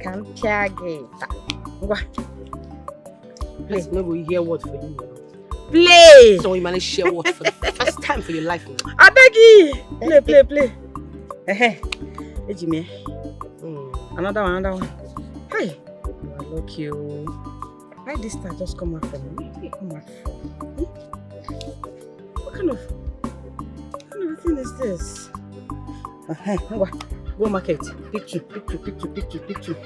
can piage. Please, maybe we hear word for you. Play. So you manage to share word for the first time for your life. I beg you. Play. Hey, Jimmy. Another one. Hi. You are lucky. Why this star just come out from me? Come out from me? What kind of thing is this? Go market. Pick two.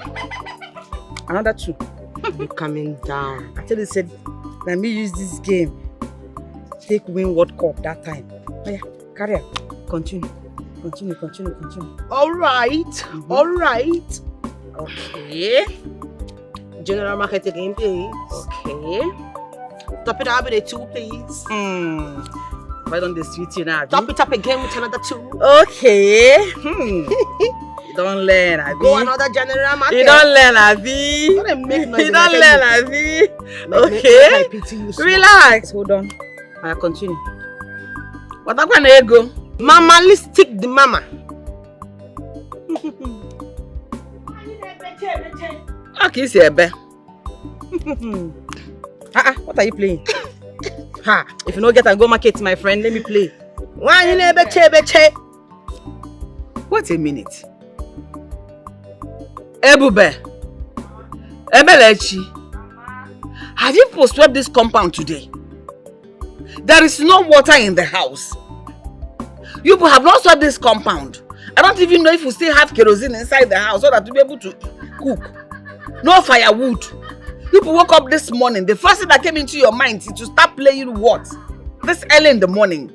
Another 2. You're coming down. I tell you, said, let me use this game. Take win World Cup that time. Oh yeah, carry on. Continue. All right. Okay. General market again, please. Okay. Top it up with a 2, please. Right on the street, you know. Top it up again with another 2. Okay. You don't learn, Abi. Go another general market. You don't learn, Abi. You don't learn, Abi. Okay. Relax. Hold on. I'll continue. What am I go? Mama, let's stick the mama. Okay, see a bear. What are you playing? If you don't get and go market, my friend, let me play. Why you never beche? Wait a minute. Ebube. Ebelechi. Have you post-swept this compound today? There is no water in the house. You have not swept this compound. I don't even know if you still have kerosene inside the house so that you'll be able to cook. No firewood. People woke up this morning. The first thing that came into your mind is to start playing what? This early in the morning.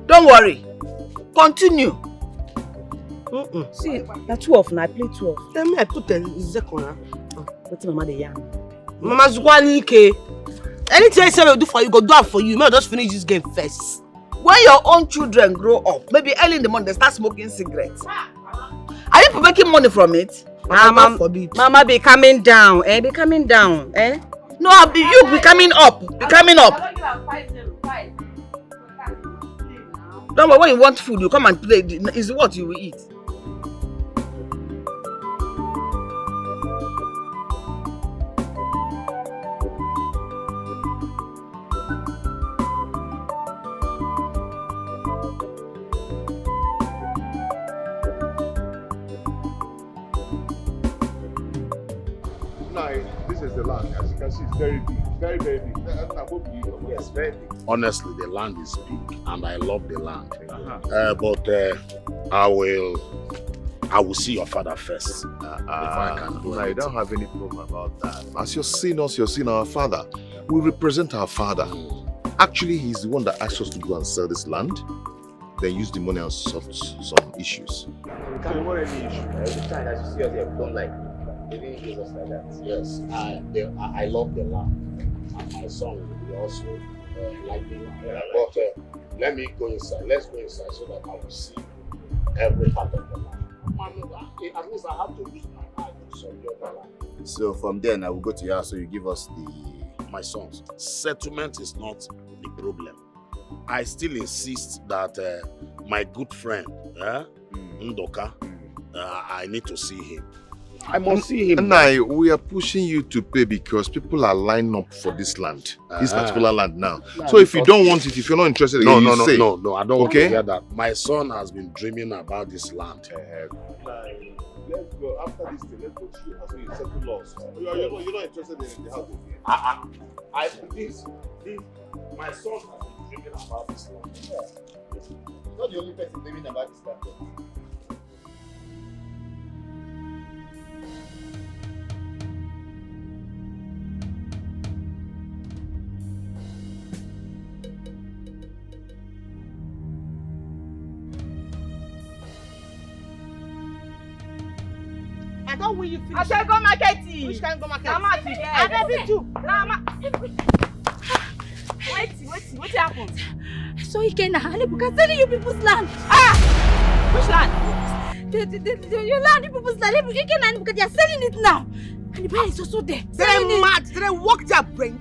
Don't worry. Continue. See, that's 12 now. I play 12. Tell me I put in the corner. What's Mama the yam? Mama's one K. Anything I say will do for you, go do it for you. May I just finish this game first. When your own children grow up, maybe early in the morning they start smoking cigarettes. Are you making money from it? Mama be coming down, Be coming down, No, you be coming up. Don't worry, when you want food, you come and play. Is what you will eat. This is the land. As you can see, it's very big. Very big. Yes, very big. Honestly, the land is big and I love the land. But I will see your father first. If I can do it. I don't have any problem about that. As you're seeing us, you're seeing our father. We represent our father. Actually, he's the one that asked us to go and sell this land, then use the money and solve some issues. So what any issue? Every time that you see us here, we don't like they didn't use us like that. Yes, I love the land. And my son will also like the land. Yeah, but let me go inside. Let's go inside so that I will see every part of the land. At least I have to use my eye to survey the land. So from there, I will go to your house so you give us my sons. Settlement is not the problem. I still insist that my good friend, Ndoka, I need to see him. I must see him. And we are pushing you to pay because people are lining up for this land, this particular land now. So if you don't want it, if you're not interested, no, I don't want to hear that. My son has been dreaming about this land. Let's go. After this thing, let's go to your house. You settle laws. You're not interested in the house again. My son has been dreaming about this land. You're not the only person dreaming about this land. I don't will you finish. I shall go market. Which can go market? Mama, I don't do. Mama. Wait, what happened? So you can selling you people's land. Which land? Your land, you people's land. You can because they are selling it now. And the buyer is also there. They're mad. They walk their brain.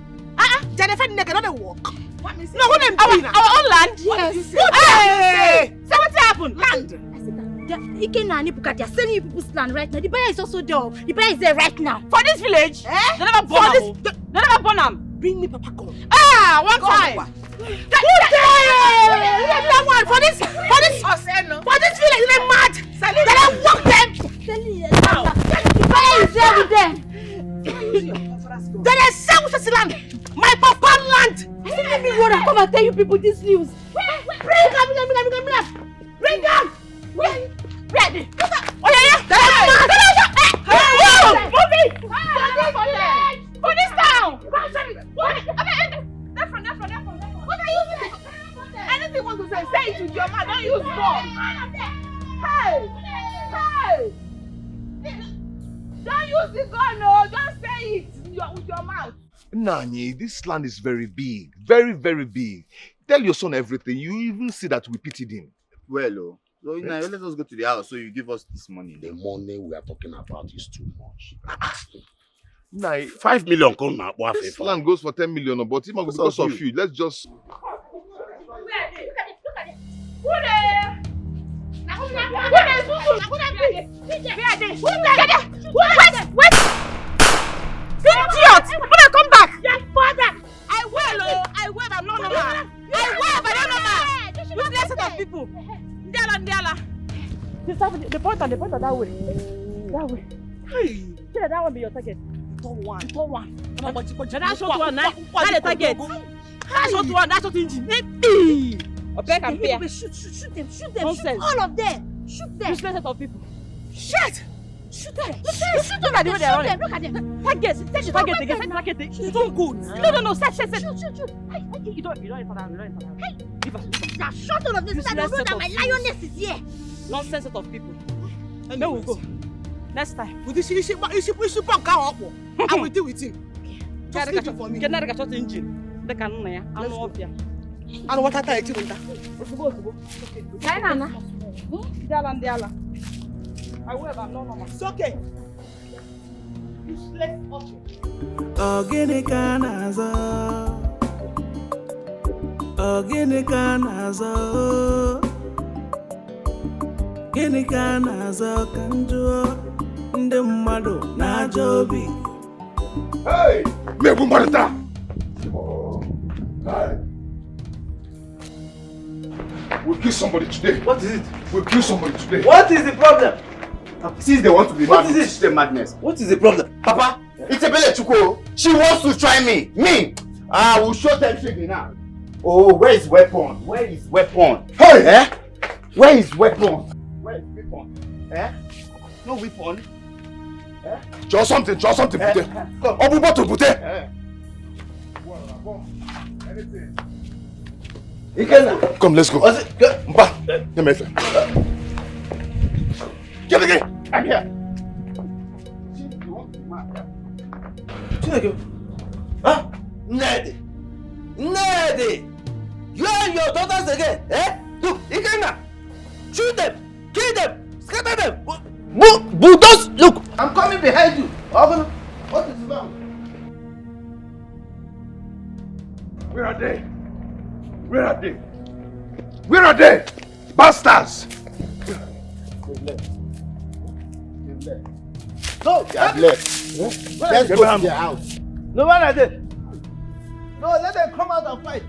Jennifer Neck, not walk. What is no, what them doing? Our own land? Yes. Hey! So what happened? Land. Ike and Nipuka, they are selling you people's land right now. The buyer is also there. The buyer is there right now. For this village? Eh? They never born them. They never born them. Bring me Papa Gun. Ah, one time. That one for this village, they're mad. They don't walk them. The buyer is there with them. They are selling this land. My papa land. Let me run and come and tell you people this news. Bring them. Where are they? Oh yeah. Move it. For this town. That's from. What are you doing? Anything you want to say it with your mouth. Don't use bomb. Hey. Don't use the gun, no. Just say it with your mouth. Nani, this land is very big. Very, very big. Tell your son everything. You even see that we pitied him. Well, so now let us go to the house so you give us this money. The money we are talking about is too much. Nah, 5 million come now. this land goes for 10 million, but even because of you, let's just... Look at it. Who there? Wait! Idiot! Mother, come back! Your father! I will, I'm not normal. I will, but I'm not normal. Useless set of people. Ndiala. The point that way. That way. Hey! That one be your target. The tall one. That shot one, that's the target. That shot one, that's shot engine. Okay, come here. Shoot them. Shoot all of them. Shoot them. Useless set of people. Shoot them. Look at the way they are running. Look at them. Target again. It's too good. No. Set. Shoot. You don't enter that. Give us. Now shut all of them so that they know that my lioness is here. Nonsense set of people. And then we'll go. Next time. With this issue, I will deal with him. Just leave it for me. Get another shot engine. The cannon, I know of you. I don't want to tell you. Nana. Diala. I will have no normal. It's okay. Useless option. Ogene kanazo. Gịnị ka na-azọ ka njọ ndị mmadụ na-ajọ obi. Hey! Megbu mmadụ taa! We'll kill somebody today. What is it? We'll kill somebody today. What is the problem? Since they want to be What mad, is it? teach them madness. What is the problem? Papa, it's a Bele Chuko. She wants to try me. I will show them tricky now. Oh, where is weapon? Hey! Eh? Where is weapon? Eh? No weapon. Eh? Draw something, put it. Open bottle, put it. Anything. Come, let's go. Mpa, get me. Get again. I'm here. Huh? Ned! You and your daughters again, eh? Look, Ikenna! Shoot them! Kill them! Scatter them! Bulldoze! Look! I'm coming behind you. What is wrong? Where are they? Bastards! No, they are left. Let's go to their house. No one are there! No, let them come out and fight.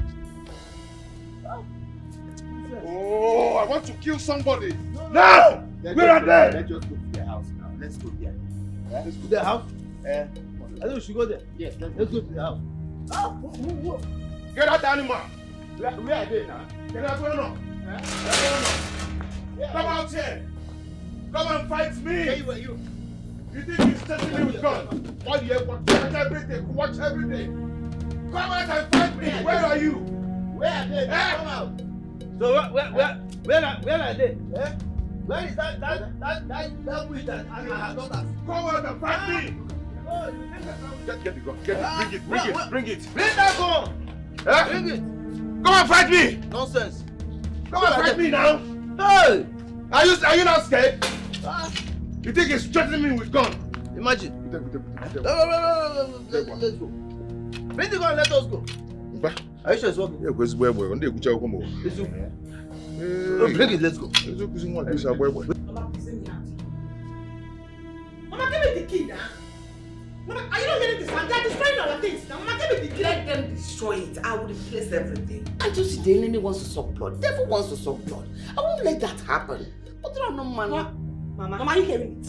Oh, I want to kill somebody. Now! Where are they? Let's just go to their house now. Let's go there. Let's go to their house? I think we should go there. Yes, Let's go to their house. Get that animal. Where are they now? Get that one on. Come out here. Come and fight me. You. You think he's testing me with gun? All you have watch everything. Come out and fight me. Where are you? Where are they? Come out. So where are they? Eh? Where is that witch that and her daughters? Come out and fight me. Oh, you think that's Get the gun. Bring it. Bring that gun. Eh? Bring it. Come and fight me. Nonsense. Come and fight me now. Hey! Are you not scared? You think he's threatening me with gun? Imagine. Let's Let's go. Bring the gun, let us go. Are you sure it's working? Yeah, because we're going to go. It's okay. Hey. Bring it, let's go. Mama, give me the key now. Mama, are you not hearing this? They're destroying our things. Now, Mama, give me the key. Let them destroy it. I will replace everything. Can't you see the enemy wants to suck blood? Devil wants to suck blood. I won't let that happen. But there are no money. Mama, are you hearing it?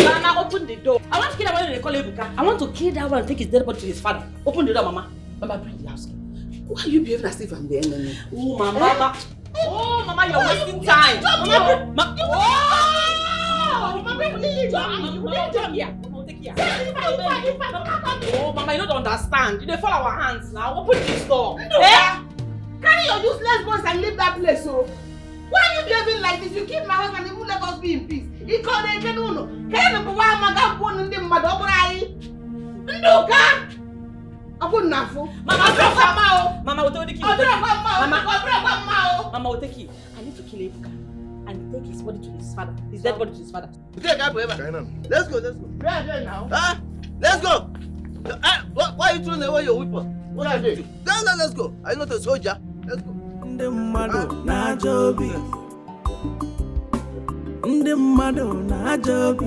Mama, open the door. I want to kill that one they call Ebuka. I want to kill that one and take his dead body to his father. Open the door, Mama. Mama, bring the house. Why are you behaving as if I'm the enemy? Oh, Mama. Oh, Mama, you're wasting time. Mama. Mama, bring the door. Take here. Oh, Mama, you don't understand. You don't follow our hands now. Open this door. Carry your useless boys and leave that place, so. Why are you behaving like this? You keep my husband and you won't let us be in peace. He called a genuino. Can you go on my born in the Madobrai? Ndoka! Mama will take the key. Mama will take it. I need to kill Ebuka and take his body to his father. His dead body to his father. Let's go. Where are they now? Huh? Let's go. Why are you throwing away your weapon? What are you doing? Let's go. I'm not a soldier. Let's go. Ndị mmadụ na-ajọ obi. Ndị mmadụ na-ajọ obi.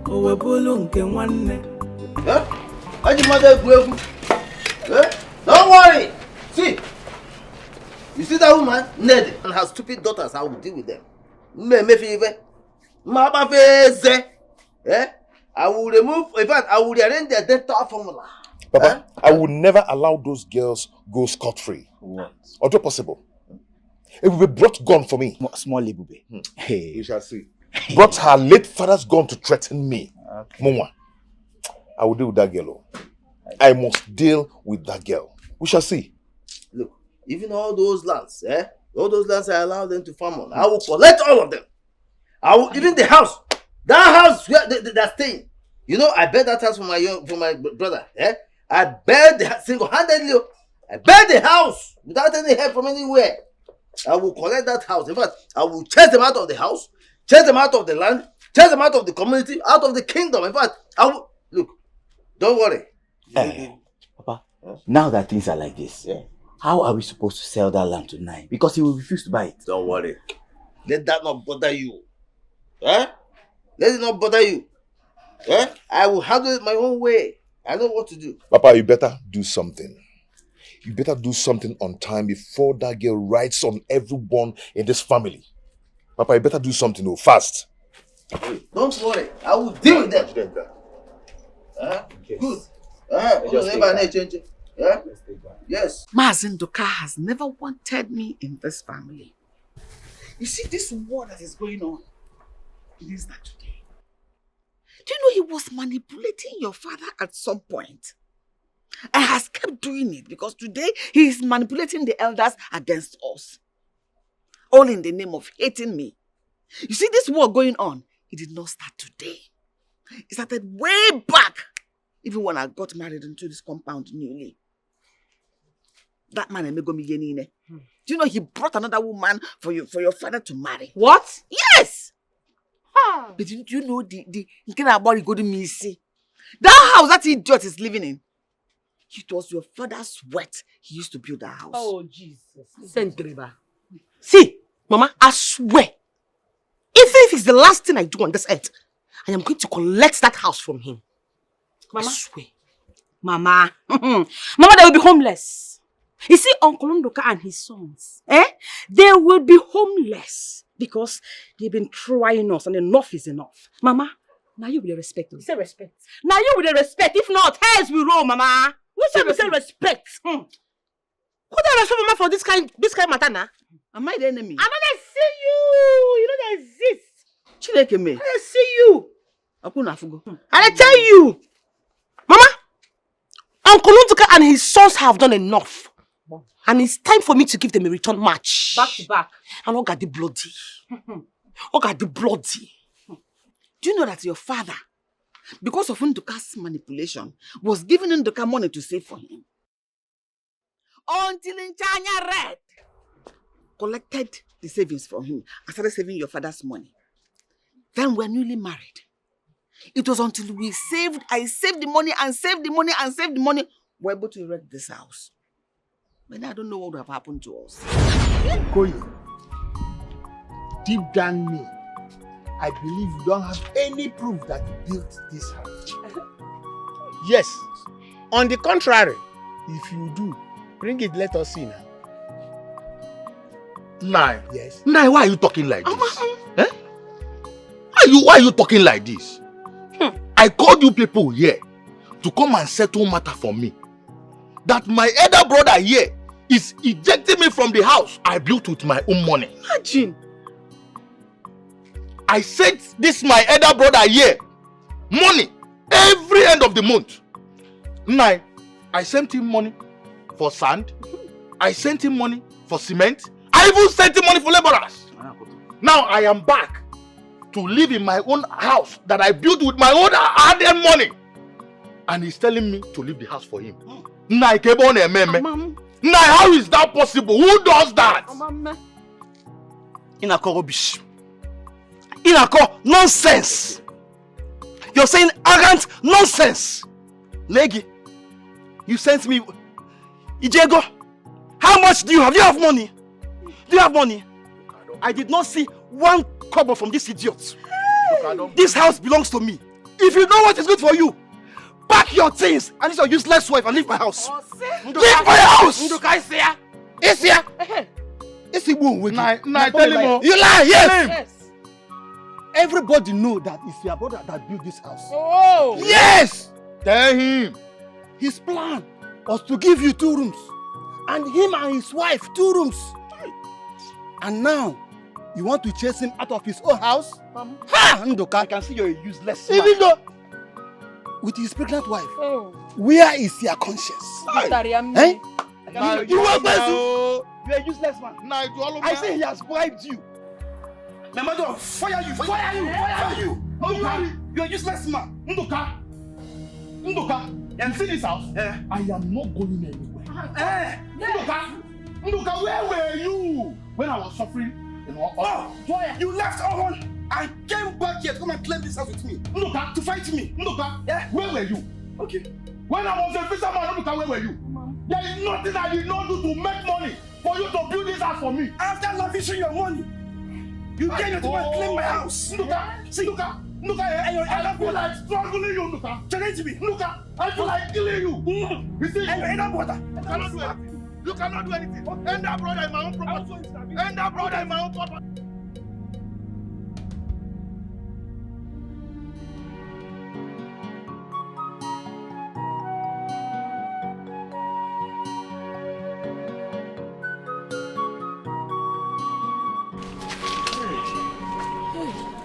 O wepụlụ nke nwanne. Don't worry. See. You see that woman? Ned and her stupid daughters, I will deal with them. I will remove, in fact, I will rearrange their dental formula. Papa, I will never allow those girls go scot-free. What? Although possible. It will be brought gun for me. Small Libube. Hey. We shall see. Brought her late father's gun to threaten me. Okay. Mama, I will deal with that girl. I must deal with that girl. We shall see. Look, even all those lands, all those lands I allow them to farm on, I will collect all of them. Even the house. That house where they're staying. You know, I bet that house for my brother. I bet the single-handedly. I bet the house without any help from anywhere. I will collect that house. In fact, I will chase them out of the house, chase them out of the land, chase them out of the community, out of the kingdom. In fact, I will look. Don't worry. Papa, now that things are like this, how are we supposed to sell that land tonight? Because he will refuse to buy it. Don't worry. Let that not bother you. Let it not bother you. I will handle it my own way. I know what to do. Papa, you better do something. You better do something on time before that girl writes on everyone in this family. Papa, you better do something fast. Don't worry. I will deal with them. Good. Yes. Mazen Doka has never wanted me in this family. You see this war that is going on. It is not today. Do you know he was manipulating your father at some point? And has kept doing it because today he is manipulating the elders against us. All in the name of hating me. You see this war going on, it did not start today. It started way back. Even when I got married into this compound newly. That man, do you know he brought another woman for your father to marry? What? Yes! But do you know the that house that idiot is living in? It was your father's sweat he used to build that house. Oh, Jesus. See, Mama, I swear, even if it's the last thing I do on this earth, I am going to collect that house from him. Mama. I swear. Mama. Mama, they will be homeless. You see, Uncle Ndoka and his sons, they will be homeless because they've been trying us and enough is enough. Mama, now you will respect us. Say respect. Now you will respect. If not, hairs will roll, Mama. Who said we say respect? Who don't respect Mama for this kind matter now? Am I the enemy? I don't see you. You don't exist. Chileke me. I don't see you. And I tell you, Mama, Uncle Ndoka and his sons have done enough. And it's time for me to give them a return match. Back to back. And Oga the bloody. Oga the bloody. Do you know that your father, because of Ndoka's manipulation, was giving Ndoka money to save for him? Until Nchanya Red collected the savings from him and started saving your father's money. Then we were newly married. It was until I saved the money and saved the money and saved the money, we were able to erect this house. But I don't know what would have happened to us. Koyi, deep down me, I believe you don't have any proof that you built this house. Yes. On the contrary, if you do, bring it, let us see now. Nai. Yes. Nai, why are you talking like this? Eh? Why are you talking like this? I called you people here to come and settle matter for me. That my elder brother here is ejecting me from the house I built with my own money. Imagine. I sent this my elder brother here money every end of the month. Nai, I sent him money for sand. I sent him money for cement. I even sent him money for laborers. Now I am back to live in my own house that I built with my own hard-earned money. And he's telling me to leave the house for him. Nai, how is that possible? Who does that? Inako rubbish. Inako nonsense. You're saying arrogant nonsense. Legi, you sent me. Ijego, how much do you have? Do you have money? Do you have money? I did not see one kobo from this idiot. This house belongs to me. If you know what is good for you, pack your things and leave your useless wife and leave my house. Leave my house! Nduka is here. It's here. It's here. Nai, tell him. You lie, yes. Everybody know that it's your brother that built this house. Oh! Yes! Tell him. His plan was to give you 2 rooms. And him and his wife 2 rooms. And now, you want to chase him out of his own house? Ha! Ndoka. I can see you're a useless man. Even though, with his pregnant wife, where is your conscience? Eh? You are a useless man. I say he has bribed you. My mother will fire you. Fire you. You're a useless man. Nduka, you see this house? I am not going anywhere. Nduka, where were you when I was suffering? You left Oron and came back here to come and claim this house with me. Nduka, to fight me. Nduka, where were you? Okay. When I was a fisherman, Nduka, where were you? There is nothing I did not do to make money for you to build this house for me. After lavishing your money, you came here to come and claim my house. Nduka, I feel like struggling you, Nduka. Challenge me. Nduka, I feel like killing you. You see, And you're in that water. You cannot do anything. End that brother in my own property. End that brother in my own property.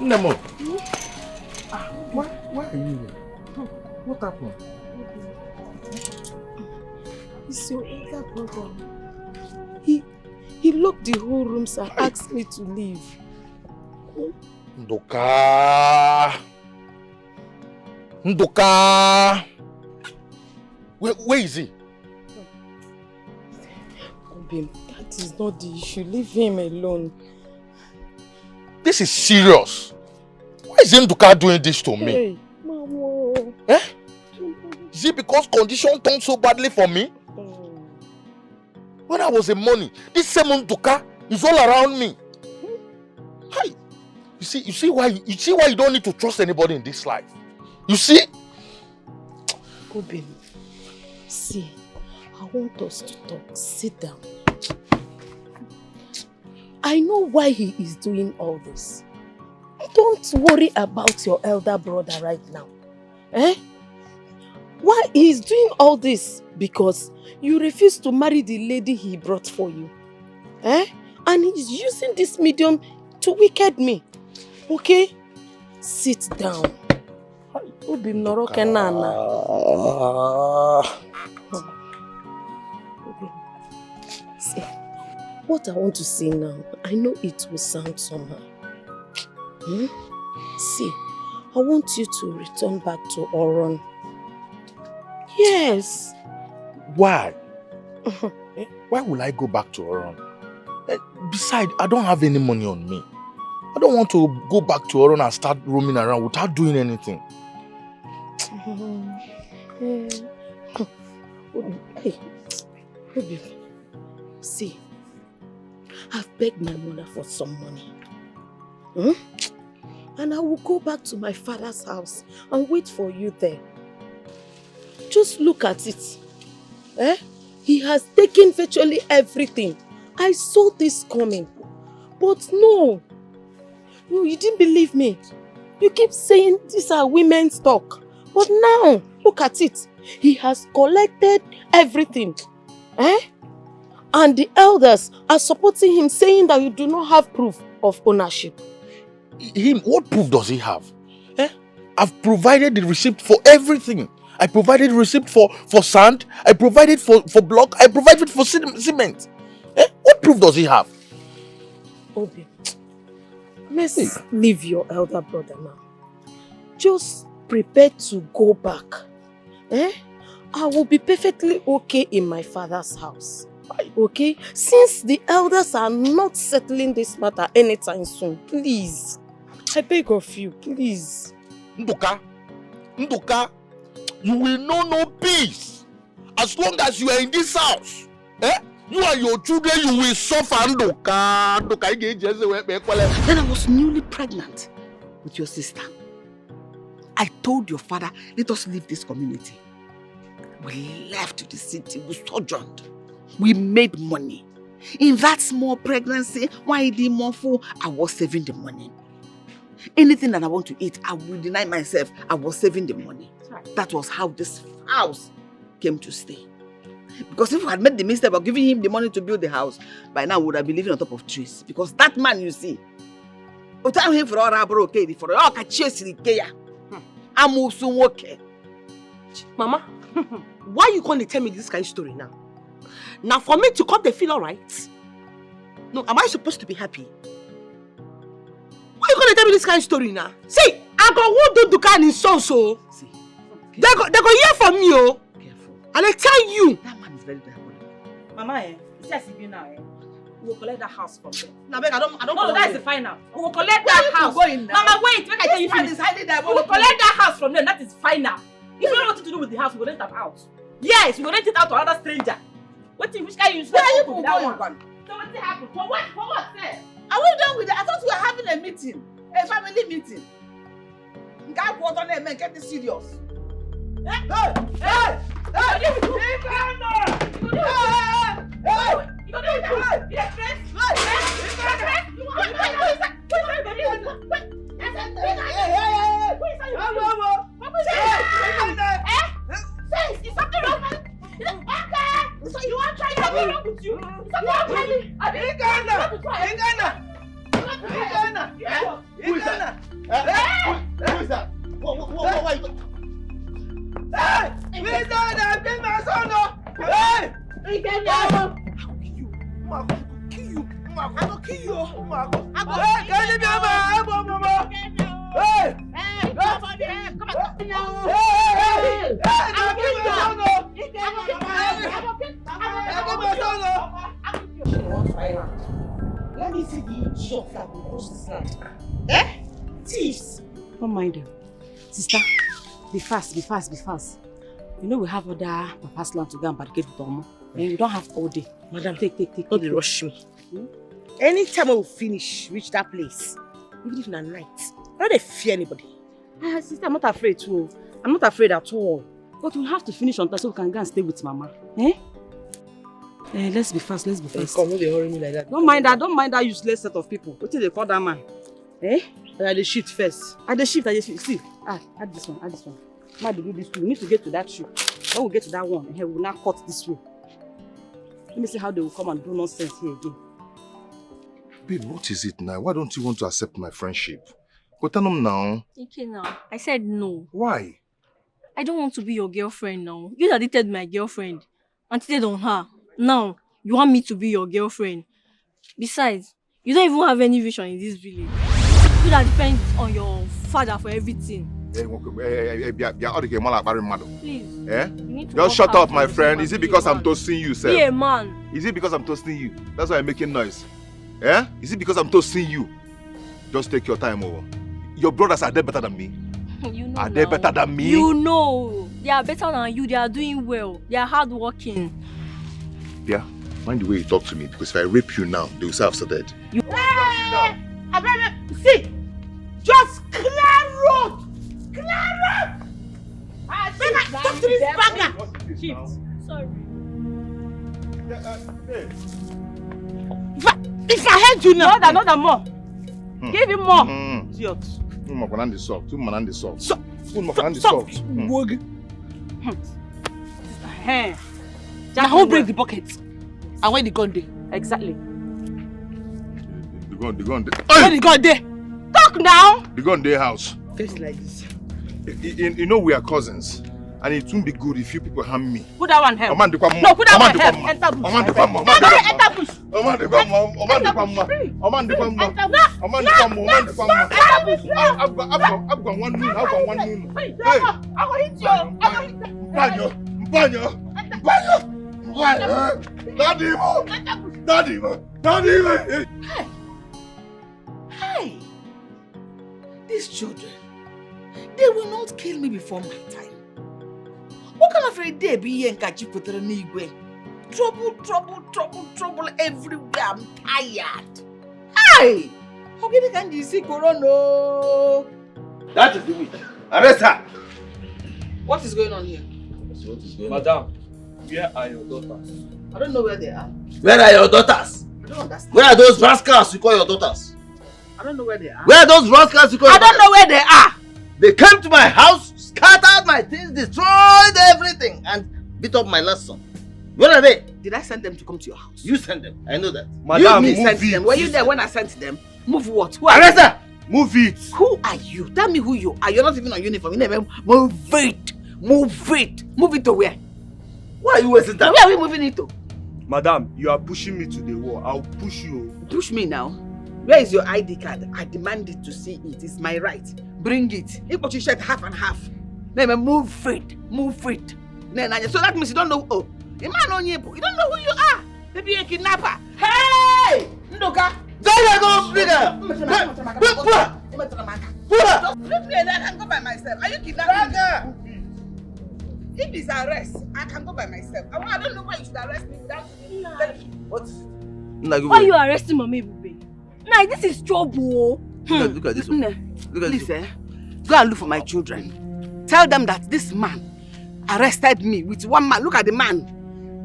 Nemo. Why are you here? What happened? It's your older brother. He locked the whole rooms and asked me to leave. Nduka. Where is he? Obim, that is not the issue. Leave him alone. This is serious. Why is Nduka doing this to me? Hey, Mama. Eh? Is it because condition turned so badly for me? When I was in money, this same Nduka is all around me. Hey, you see why you don't need to trust anybody in this life. You see? Obim, see, I want us to talk. Sit down. I know why he is doing all this. Don't worry about your elder brother right now. Eh? Why he is doing all this? Because you refuse to marry the lady he brought for you. Eh? And he's using this medium to wicked me. Okay? Sit down. Obim noroke nana. See, what I want to say now, I know it will sound somehow. See, I want you to return back to Oron. Yes. Why? Why will I go back to Oron? Besides, I don't have any money on me. I don't want to go back to Oron and start roaming around without doing anything. Hey, See, I've begged my mother for some money. And I will go back to my father's house and wait for you there. Just look at it. He has taken virtually everything. I saw this coming. But no, you didn't believe me. You keep saying these are women's talk. But now, look at it. He has collected everything. And the elders are supporting him, saying that you do not have proof of ownership. What proof does he have? I've provided the receipt for everything. I provided the receipt for sand. I provided for block. I provided for cement. What proof does he have? Obi, let's leave your elder brother now. Just prepare to go back. I will be perfectly okay in my father's house. Okay? Since the elders are not settling this matter anytime soon, please. I beg of you, please. Nduka, you will know no peace. As long as you are in this house, you and your children, you will suffer. Nduka. Then I was newly pregnant with your sister. I told your father, let us leave this community. We left the city, we sojourned. We made money. In that small pregnancy, why did more fool? I was saving the money. Anything that I want to eat, I will deny myself. I was saving the money. That was how this house came to stay. Because if I had made the mistake of giving him the money to build the house, by now I would have been living on top of trees. Because that man, you see, him for all okay, for all I'm also okay. Mama, why you gonna tell me this kind of story now? Now for me to come, they feel alright. No, am I supposed to be happy? Why you gonna tell me this kind of story now? See, I got who do Dukan in so. See, they go hear from me, oh. Careful. And I tell you. That man is very diabolical. Mama, it's just you now, we will collect that house from them. Now, I don't. No, that's the final. We will collect that house. Mama, wait, make I tell you. We will collect that house from them. That is final. If you don't want to do with the house, we will rent it out. Yes, we will rent it out to another stranger. Which guy you Where are you going? So what happened? For what, sir? Are we done with that? I thought we were having a meeting, a family meeting. God was on them and get this serious. Is something wrong? So you want to try something wrong with you? Something wrong with you? Who is that? Who is that? What? Hey! I've been my son. Hey! I'm going to kill you. I'm going to kill you. Hey, can you be my Hey! Hey! Come on! Let me see the shots that will push this land. Thieves! Don't mind them. Sister, be fast. You know we have other papa's land to go and barricade with Omo. And we don't have all day. Madam, take. Don't rush me. Anytime I will finish, reach that place, even if in the night, I don't fear anybody. Sister, I'm not afraid too. I'm not afraid at all. But we have to finish on time so we can go and stay with Mama. Let's be fast. Come, don't hurry me like that. Don't mind that useless set of people. What do they call that man? I dey shift first. I dey shift. See, add this one. Now do this too. We need to get to that shoe. When we get to that one, we will now cut this way. Let me see how they will come and do nonsense here again. Babe, what is it now? Why don't you want to accept my friendship? Go tell them now. Okay now. I said no. Why? I don't want to be your girlfriend now. You that dated my girlfriend and cheated on her. Now, you want me to be your girlfriend. Besides, you don't even have any vision in this village. You that depends on your father for everything. Please. You need to Just shut up, my friend. Is it because I'm toasting you, sir? Be a man. Is it because I'm toasting you? That's why I'm making noise. Is it because I'm toasting you? Just take your time over. Your brothers are they better than me? You know Are they better than me? You know. They are better than you. They are doing well. They are hardworking. Yeah. Mind the way you talk to me, because if I rape you now, they will say I've started. See, just clear road. Clear road. Talk to this bagger. Chief, sorry. If I heard you now, another more. Give him more. Idiot. Now who break the bucket? And where the gun dey? Exactly. The gun. Where the gun dey? Talk now. The gun dey house. Face like this. You know we are cousins. And it won't be good if you people harm me. Put that one help. No, put that one help. Enter bush. Enter bush. I've got one noon. Hey, I will hit you. Daddy. Hey, these children, they will not kill me before my time. What kind of a day be here in Kachiputra? Trouble everywhere. I'm tired. Hey! How can you see Corona? That is the witch. Arrest her. What is going on here? Madam, where are your daughters? I don't know where they are. Where are your daughters? I don't understand. Where are those rascals you call your daughters? I don't know where they are. Where are those rascals you call your daughters? I don't know where they are. They came to my house, scattered my things, destroyed everything, and beat up my last son. Where are they? Did I send them to come to your house? You sent them. I know that. Madam, you sent them. Were you there when I sent them? Move what? Who are Arrest her! Move it! Who are you? Tell me who you are. You're not even on uniform. You never move it. Move it. Move it to where? Why are you wasting time? Where are we moving it to? Madam, you are pushing me to the wall. I'll push you. Push me now. Where is your ID card? I demand it to see it. It's my right. Bring it. If what you said half and half. Then move it. Move it. So that means you don't know. Oh, you don't know who you are. Maybe a kidnapper. Hey! Ndoka! Go, bring her! Leave me alone. I can go by myself. Are you kidnapping me? If it's arrest, I can go by myself. I don't know why you should arrest me without telling me. What is it? Why are you arresting Mama Ebube? Nah, this is trouble. Look at this one. Look at Please, this one. go and look for my children. Tell them that this man arrested me with one man. Look at the man.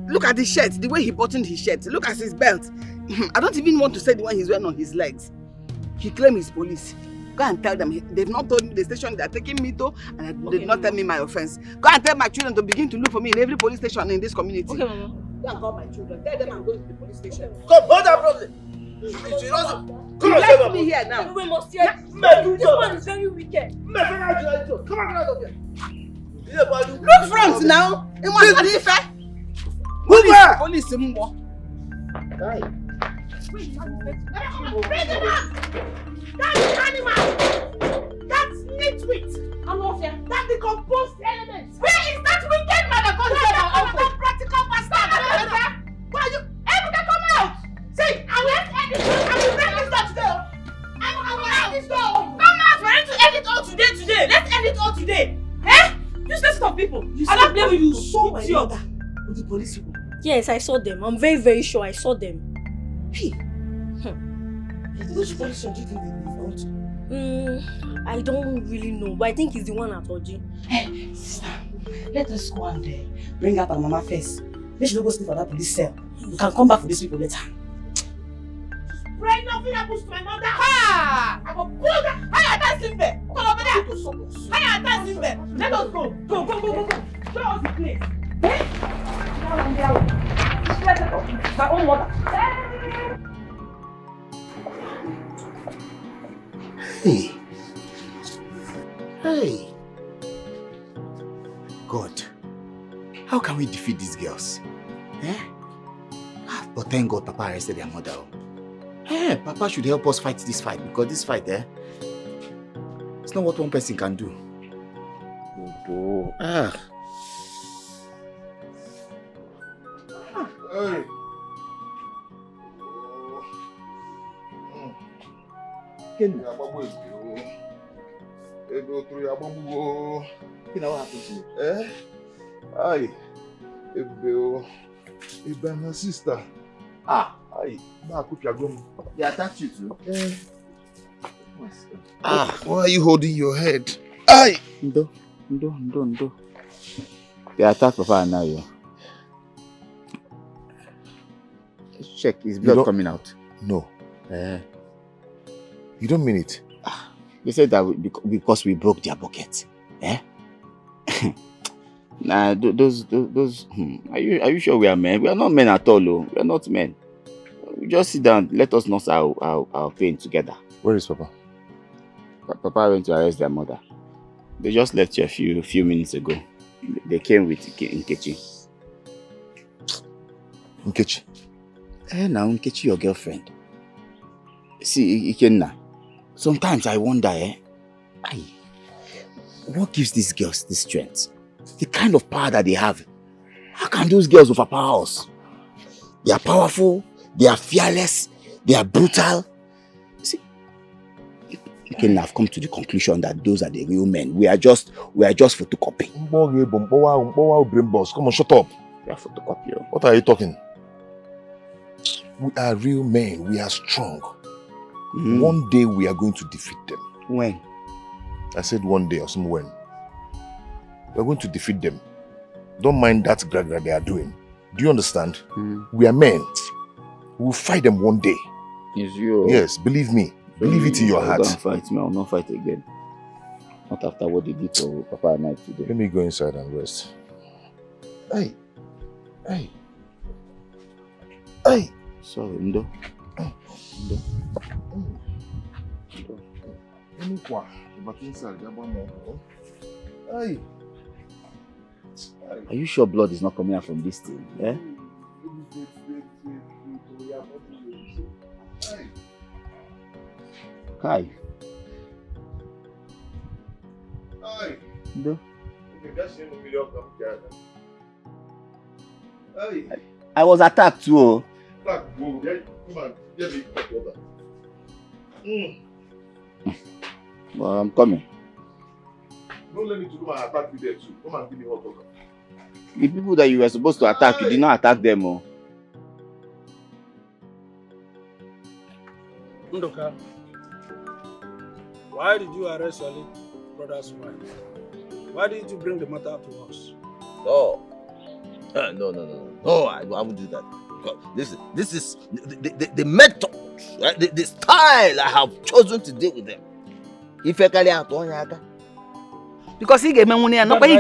Look at the shirt, the way he buttoned his shirt. Look at his belt. I don't even want to say the one he's wearing on his legs. He claims he's police. Go and tell them. They've not told me the station they're taking me to, and they did not tell me my offense. Go and tell my children to begin to look for me in every police station in this community. Okay, Mama. Go and call my children. Tell them I'm going to the police station. Come, hold that problem. Come on, left me here now. We must hear. This one is very wicked. Come on, get out of here. Look front now. It must be fair. Police, Mbo. Bring him out! That's animal! That's nitwit! That's the composed element! Where is that wicked man that goes there? That practical bastard! Why you? Everything come out! See, I will end this door. I will break this door today. I will end this door. Come out! We're going to end it all today. Let's end it all today. Eh? Useless of people. I don't blame you. saw my mother with the police people. Yes, I saw them. I'm very, very sure I saw them. Hey. Which police do you think they belong to? I don't really know, but I think he's the one at Oji. Hey, sister, let us go and bring out our mama first. Make sure we go sleep for that police cell. We can come back for these people later. Pray nothing happens to my mother. Ha! I will pull that. Hey, I can't sleep there. Come over there. Hey, I can't sleep there. Let us go. Go. Show us the place. Hey? My own mother. Hey. God, how can we defeat these girls? But thank God Papa arrested their mother. Papa should help us fight this fight, because this fight, it's not what one person can do. Hey. You know what happened to you? Aye. Ebeo. Eba, my sister. They attacked you too? Why are you holding your head? Aye! Ndo. They attacked Papa and now you. Check, is blood coming out? No. You don't mean it? They said that because we broke their bucket. Nah, those. Are you sure we are men? We are not men at all. We are not men. We just sit down. Let us nurse our pain together. Where is Papa? Papa went to arrest their mother. They just left here a few minutes ago. They came with Nkechi. Nkechi? Now Nkechi, your girlfriend. See, Ikenna, sometimes I wonder, what gives these girls this strength? The kind of power that they have. How can those girls overpower us? They are powerful, they are fearless, they are brutal. See, Ikenna, I've come to the conclusion that those are the real men. We are just photocopy. Come on, shut up. We are photocopy. What are you talking? We are real men. We are strong. One day we are going to defeat them. When? I said one day or some when. We are going to defeat them. Don't mind that grad they are doing. Do you understand? We are men. We will fight them one day. Is you? Yes, believe me. Believe it in your heart. Don't fight me. I will not fight again. Not after what they did to Papa and I today. Let me go inside and rest. Hey. Sorry, Ndo. Are you sure blood is not coming out from this thing? Kai. Ndo. I was attacked too. Well, I'm coming. Don't let me to come and attack you there too. Come and give me hot water. The people that you were supposed to attack, you did not attack them. Ndoka, why did you arrest your late brother's wife? Why did you bring the matter to us? No, I won't do that. Because this is the method, right? The style I have chosen to deal with them. Because he gave me money and nobody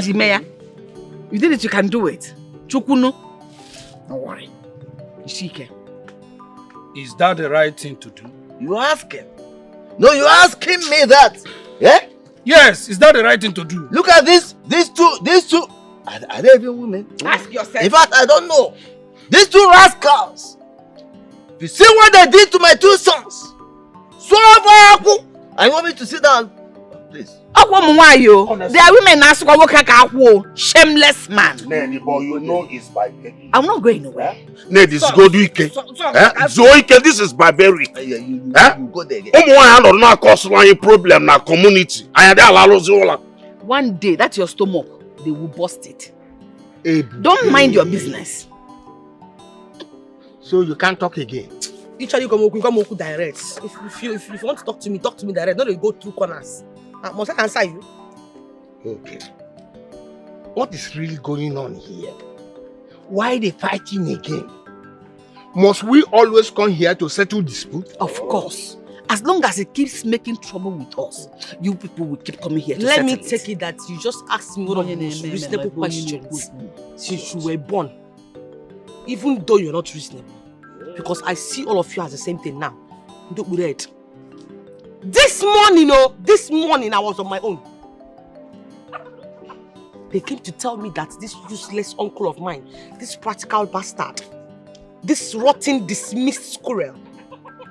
you did it, you can do it. Chukunu. Don't worry. Ishike. Is that the right thing to do? You ask him. No, you asking me that. Yeah? Yes, is that the right thing to do? Look at these two. Are they even women? Ask yourself. In fact, I don't know. These two rascals. If you see what they did to my two sons. I want me to sit down. Please. They are women as shameless man. Nedi, but you know it's barbaric. I'm not going nowhere. Nedi, Zoike, this is barbaric. You go there again. Problem na community. One day, that's your stomach. They will bust it. Don't mind your business. So you can't talk again. Usually come direct. If you want to talk to me direct. Not go through corners. Must I answer you? Okay. What is really going on here? Why they fighting again? Must we always come here to settle dispute? Of course. As long as it keeps making trouble with us, you people will keep coming here to settle it. Let me take it that you just asked me one of the most reasonable questions since you were born. Even though you're not reasonable. Because I see all of you as the same thing now. Don't be red. This morning I was on my own. They came to tell me that this useless uncle of mine, this practical bastard, this rotten, dismissed squirrel,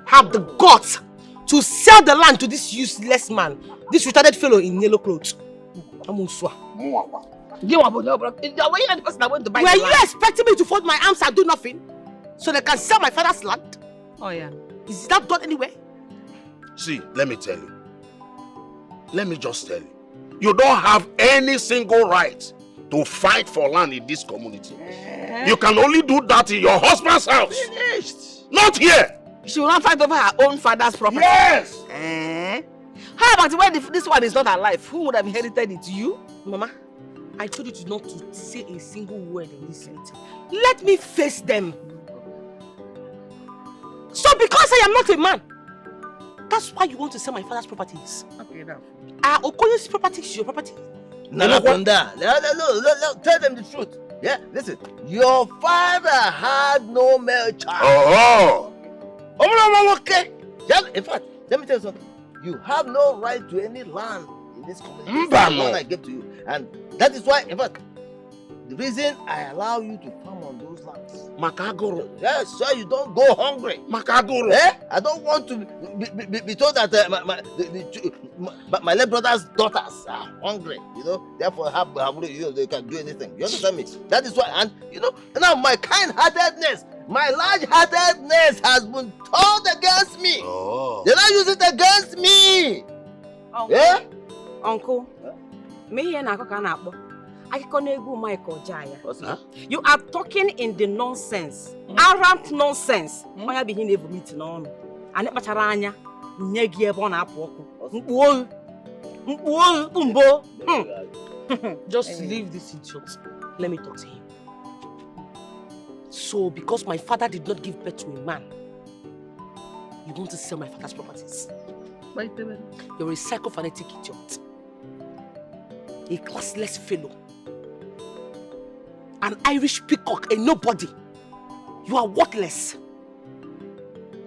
have the guts to sell the land to this useless man, this retarded fellow in yellow clothes. Amuswa. Were you expecting me to fold my arms and do nothing? So they can sell my father's land? Oh yeah. Is that done anywhere? See, let me tell you. Let me just tell you. You don't have any single right to fight for land in this community. You can only do that in your husband's house. Finished. Not here. She will not fight over her own father's property. Yes. How about when this one is not alive? Who would have inherited it? You? Mama, I told you not to say a single word in this meeting. Let me face them. So because I am not a man, that's why you want to sell my father's properties. Okay, now. Are Okoye's properties your property? No, tell them the truth. Yeah, listen. Your father had no male child. Okay. In fact, let me tell you something. You have no right to any land in this community. That's the one I gave to you. And that is why, in fact, the reason I allow you to farm on those lands. Makagoro. Yes, so you don't go hungry. Makagoro. I don't want to be told that my late brother's daughters are hungry. You know, therefore they can do anything. You understand me? That is why, and you know, now my kind-heartedness, my large-heartedness has been turned against me. Oh. They not use it against me. Uncle, yeah? Uncle, you are talking in the nonsense, arrant nonsense. Why be here for meeting on? And Pacharanya, Negi Bona Poko. Just leave this idiot. Let me talk to him. So, because my father did not give birth to a man, you want to sell my father's properties? Wait a minute. You're a psychophanetic idiot. A classless fellow. An Irish peacock, a nobody. You are worthless.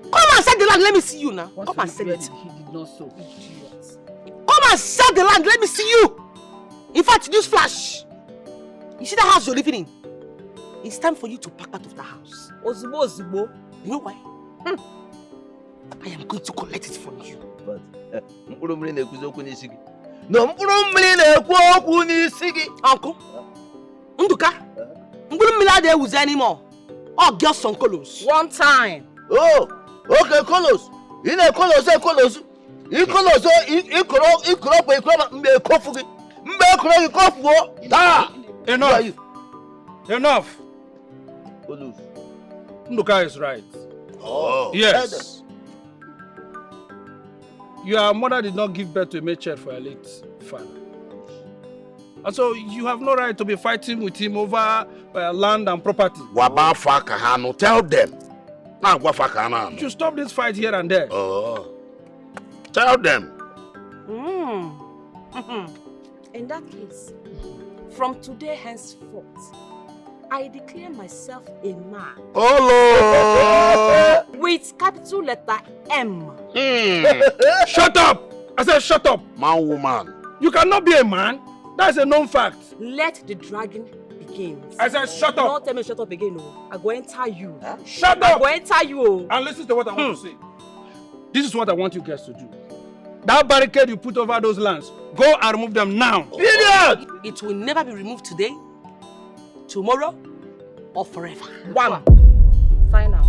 Come and sell the land, let me see you now. Come and sell it. He did not sow. Idiot. Come and sell the land, let me see you. In fact, news flash. You see the house you're living in? It's time for you to pack out of the house. Ozubo, Ozubo. You know why? I am going to collect it from you. But, Uncle, Nduka, there was anymore. Oh, girls some colors. One time. Oh, okay, colors. You know, colors, colors. You colors, Enough. Nduka is right. Oh. Yes. Your mother did not give birth to a male child for her late father. And so you have no right to be fighting with him over land and property. Tell them. You should stop this fight here and there. Oh. Tell them. In that case, from today henceforth, I declare myself a man. Oh, with capital letter M. Shut up! I said shut up! Man, woman. You cannot be a man. That's a known fact. Let the dragon begin. I said shut up! Don't tell me shut up again, no. I go enter you. Huh? Shut up! I go enter you. And listen to what I want to say. This is what I want you guys to do. That barricade you put over those lands, go and remove them now. Period! It will never be removed today, tomorrow, or forever. One. Final.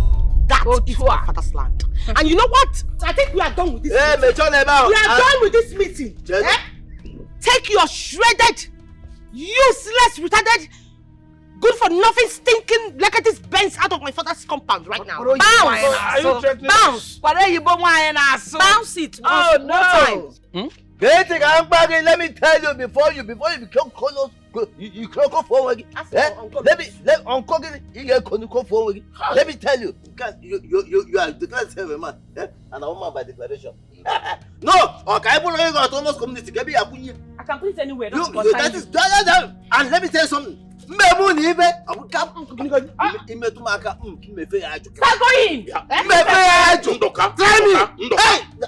That is my father's land. And you know what? I think we are done with this meeting. We are done with this meeting. Take your shredded, useless, retarded, good for nothing, stinking Legacy's Benz out of my father's compound right now. Bounce! Are you threatening? Bounce! Bounce it! Oh no! Let me tell you before you become colors, you go forward. Let me tell you, because you are declared a man, and a woman by declaration. No, okay, I almost community. I can put it anywhere. That is and let me tell you something. Start going!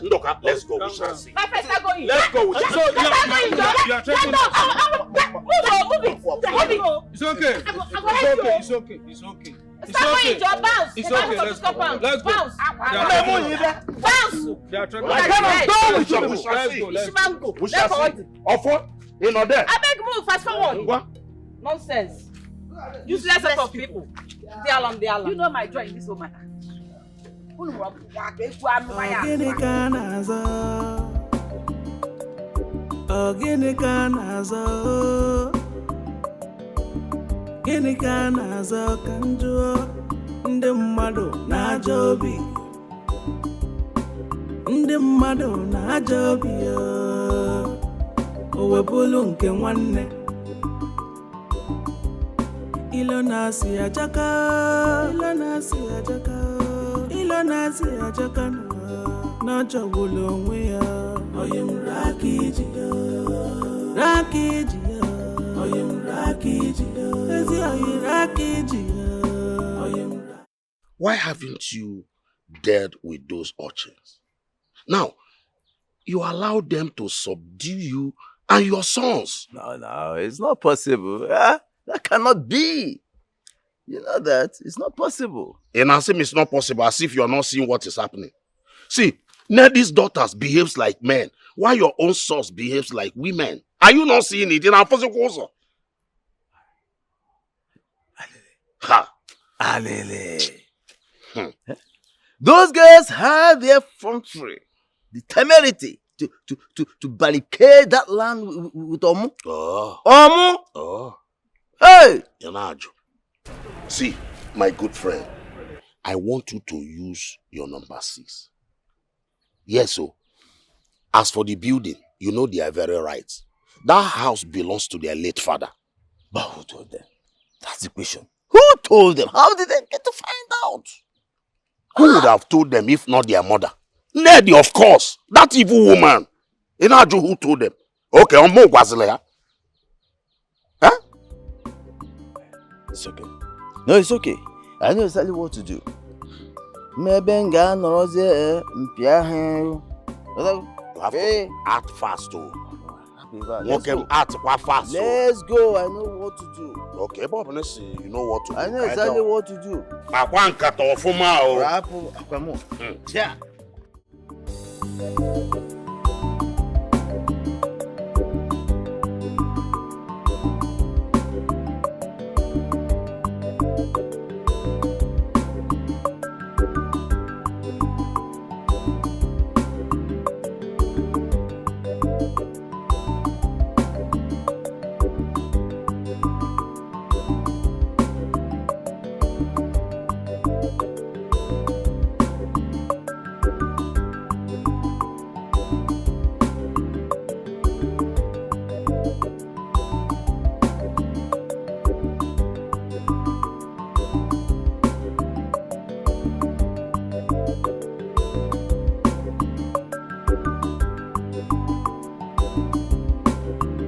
Ndoka, let's go. We shall see. Let's go. So you are trying to move it. It's okay. It's okay. It's okay. It's okay. It's okay. Let's go. Let's go. Bounce. They are trying I cannot go with you. We shall see. Offer, you know that. I beg move fast forward. What? Nonsense. Useless set of people. They are you know my joy in this woman. Ogini kana zo gịnị ka a na-azọ ka m jụọ ndị mmadụ na-ajọ obi ndị mmadụ na-ajọ obi o wepụlụ nke nwanne ilo na-asị ajaka ilo na-asị ajaka ilo na-asị ajaka na jọgbulu onwe ya onye m raka iji onye m raka iji ezi onye raka iji onye m. Why haven't you dealt with those urchins? Now, you allow them to subdue you and your sons. No, it's not possible. That cannot be. You know that. It's not possible. And I say it's not possible, as if you're not seeing what is happening. See, Neddy's daughters behaves like men, while your own sons behaves like women. Are you not seeing it? In our physical Ha! Alele. Those guys have the effrontery, the temerity to barricade that land with Omu. Omu? Hey! Yanajo. See, my good friend, I want you to use your number 6. Yes, so. As for the building, you know they are very right. That house belongs to their late father. But who told them? That's the question. Who told them? How did they get to find out? Who would have told them if not their mother? Neddy, of course. That evil woman. Inajo, who told them? Okay, I'm more Guazilea. Huh? It's okay. No, it's okay. I know exactly what to do. Maybe nga noroze mpia. You have to act fast, too. Let's go. Fast. Let's go. I know what to do. Okay, Bob, let's see. You know what to do. I know exactly what to do. Yeah.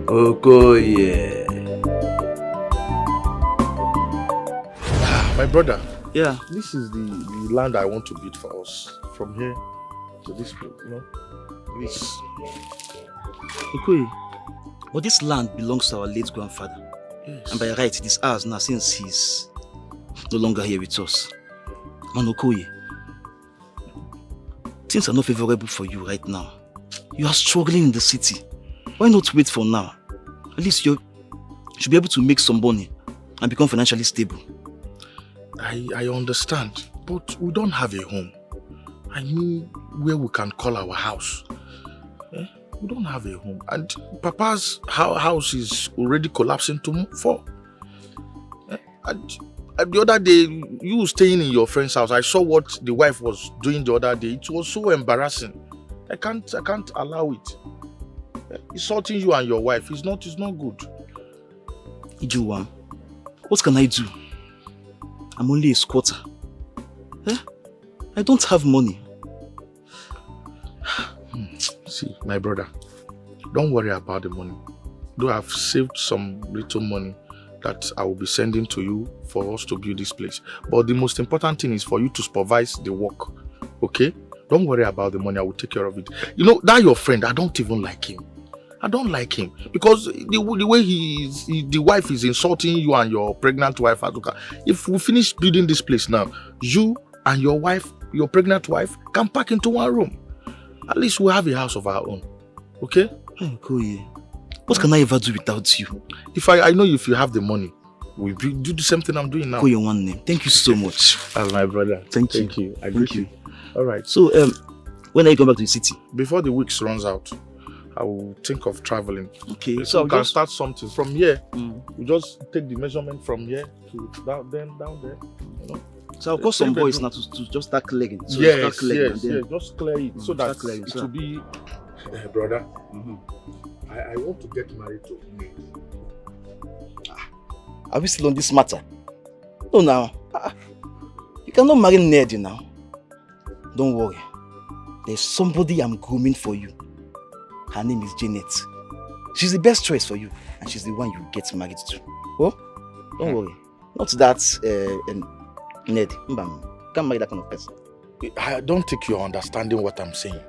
Okoye. My brother. Yeah. This is the land I want to build for us. From here to this place, you know. This. Okoye, but this land belongs to our late grandfather. Yes. And by right, it is ours now since he's no longer here with us. Man, Okoye, things are not favorable for you right now. You are struggling in the city. Why not wait for now? At least you should be able to make some money and become financially stable. I understand, but we don't have a home. I mean, where we can call our house. We don't have a home. And Papa's house is already collapsing to 4. And the other day, you staying in your friend's house, I saw what the wife was doing the other day. It was so embarrassing. I can't allow it. Insulting you and your wife is not good. Ijuwa, what can I do? I'm only a squatter. I don't have money. See, my brother, don't worry about the money. Though I've saved some little money that I will be sending to you for us to build this place. But the most important thing is for you to supervise the work. Okay? Don't worry about the money. I will take care of it. You know, that your friend, I don't even like him. I don't like him because the way the wife is insulting you and your pregnant wife. If we finish building this place now, you and your wife, your pregnant wife, can pack into one room. At least we have a house of our own. Okay? Hey, Koye, what can I ever do without you? If I know if you have the money, we do the same thing I'm doing now. Koye, one name. Thank you so much. As my brother. Thank you. I greet you. All right. So, when are you going back to the city? Before the week runs out. I will think of traveling. Okay, So we can just start something from here. We just take the measurement from here to down there, you know. So I'll call some boys now to just start clearing. So yes, start clearing yes, and then... yes. Just clear it so that clearing, it sir. will be, brother. I want to get married to Nate. Are we still on this matter? No, now. You cannot marry Ned now. Don't worry. There's somebody I'm grooming for you. Her name is Janet. She's the best choice for you, and she's the one you get married to. Oh, don't worry. Not that Ned. You can't marry that kind of person. I don't think you're understanding what I'm saying.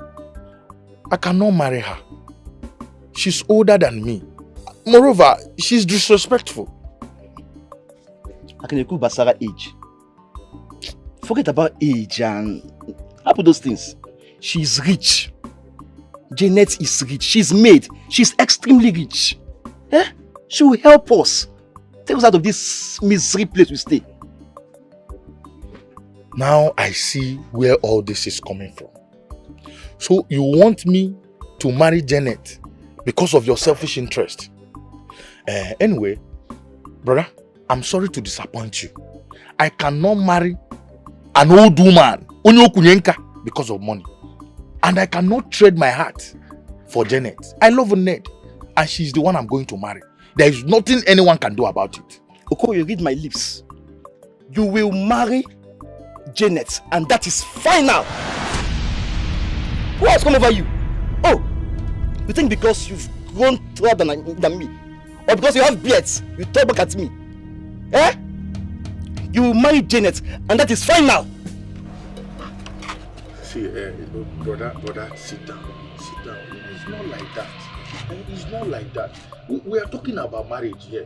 I cannot marry her. She's older than me. Moreover, she's disrespectful. I can include Basara age. Forget about age and about those things. She's rich. Janet is rich. She's made. She's extremely rich. She will help us. Take us out of this misery place we stay. Now I see where all this is coming from. So you want me to marry Janet because of your selfish interest? Anyway, brother, I'm sorry to disappoint you. I cannot marry an old woman because of money. And I cannot trade my heart for Janet. I love Ned, and she's the one I'm going to marry. There is nothing anyone can do about it. Okoye, read my lips. You will marry Janet, and that is final. Who has come over you? Oh, you think because you've grown taller than me, or because you have beards, you talk back at me? You will marry Janet, and that is final. See, brother, sit down. It's not like that. It's not like that. We are talking about marriage here.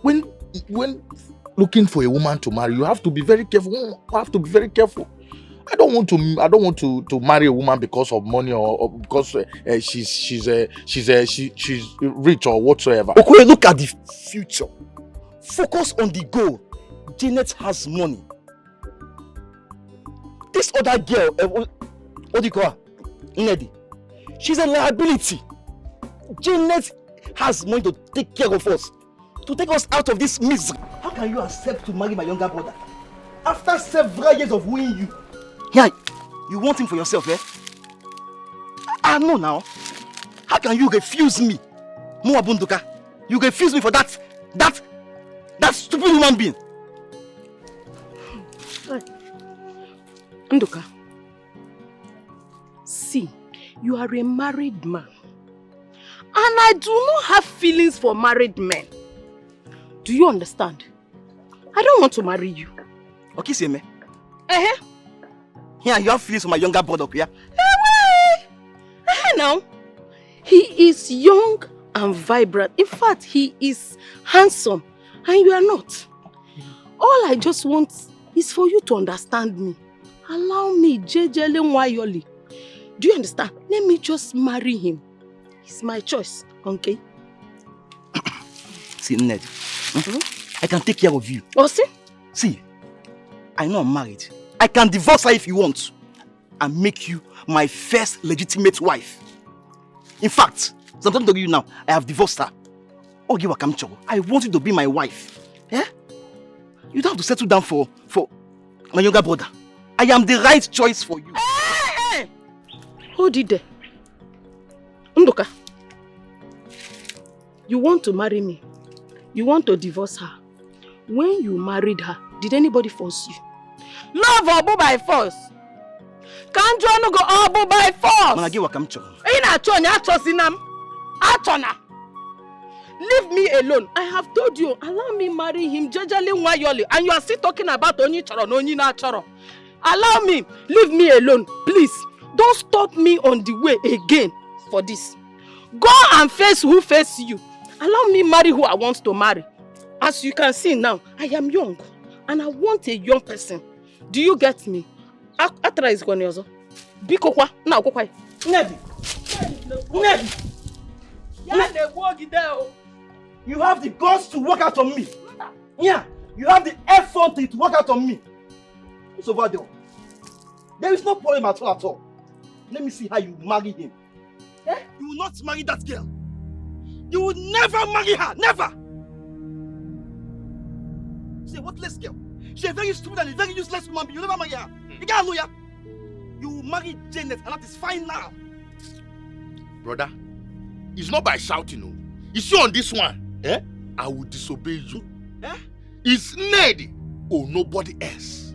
When looking for a woman to marry, you have to be very careful. I don't want to marry a woman because of money or because she's rich or whatsoever. Okay, look at the future. Focus on the goal. Janet has money. This other girl, what do you call her? Nedi. She's a liability. Janet has money to take care of us, to take us out of this misery. How can you accept to marry my younger brother after several years of wooing you? Yeah, you want him for yourself, I know now. How can you refuse me? Muabunduka, you refuse me for that stupid human being. Nduka, see, you are a married man. And I do not have feelings for married men. Do you understand? I don't want to marry you. Okay, see me. Yeah, you have feelings for my younger brother, yeah? Now, he is young and vibrant. In fact, he is handsome. And you are not. All I just want is for you to understand me. Allow me, Jejele Nwayoli. Do you understand? Let me just marry him. It's my choice, okay? See, Ned, I can take care of you. Oh, see? See, I know I'm married. I can divorce her if you want and make you my first legitimate wife. In fact, as I'm talking to you now, I have divorced her. Ogiwa Kamcho, I want you to be my wife. You don't have to settle down for my younger brother. I am the right choice for you. Hey! Who did that? Nduka, you want to marry me? You want to divorce her? When you married her, did anybody force you? Love or by force? Can't you go all by force? Managiwa Kamcho. Leave me alone. I have told you, allow me marry him, Jejele Nwayoli, and you are still talking about Onyi Choro, Onyi na Choro. Allow me, leave me alone, please. Don't stop me on the way again for this. Go and face who face you. Allow me marry who I want to marry. As you can see now, I am young, and I want a young person. Do you get me? Atra is going to Biko kwa na kwa. Nedi. You have the guts to work out on me. Yeah, you have the effort to work out on me. What's over there? There is no problem at all. Let me see how you marry him. You will not marry that girl. You will never marry her. Never. She's a worthless girl. She's a very stupid and a very useless woman, but you never marry her. You can't know ya. You will marry Janet, and that is fine now. Brother, it's not by shouting, no. You see on this one, I will disobey you. It's Ned or nobody else.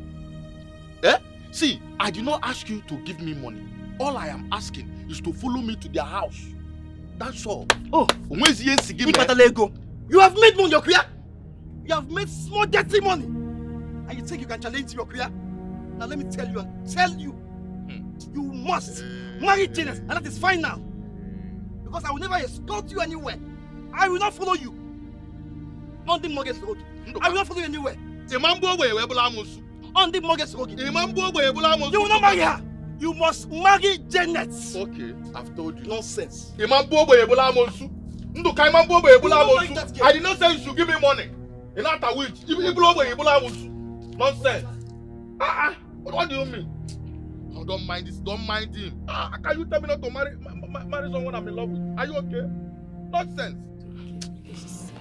See, I did not ask you to give me money. All I am asking is to follow me to their house. That's all. Oh, where's the give me? You have made money your career. You have made small dirty money. And you think you can challenge your career? Now let me tell you, you must marry Janet, and that is fine now. Because I will never escort you anywhere. I will not follow you. On the mortgage road. I will not follow you anywhere. On the mortgage road. You will not marry her. You must marry Janet. Okay, I've told you. Nonsense. I did not say you should give me money. Nonsense. What do you mean? Oh, don't mind this. Don't mind him. Can you tell me not to marry someone I'm in love with? Are you okay? Nonsense.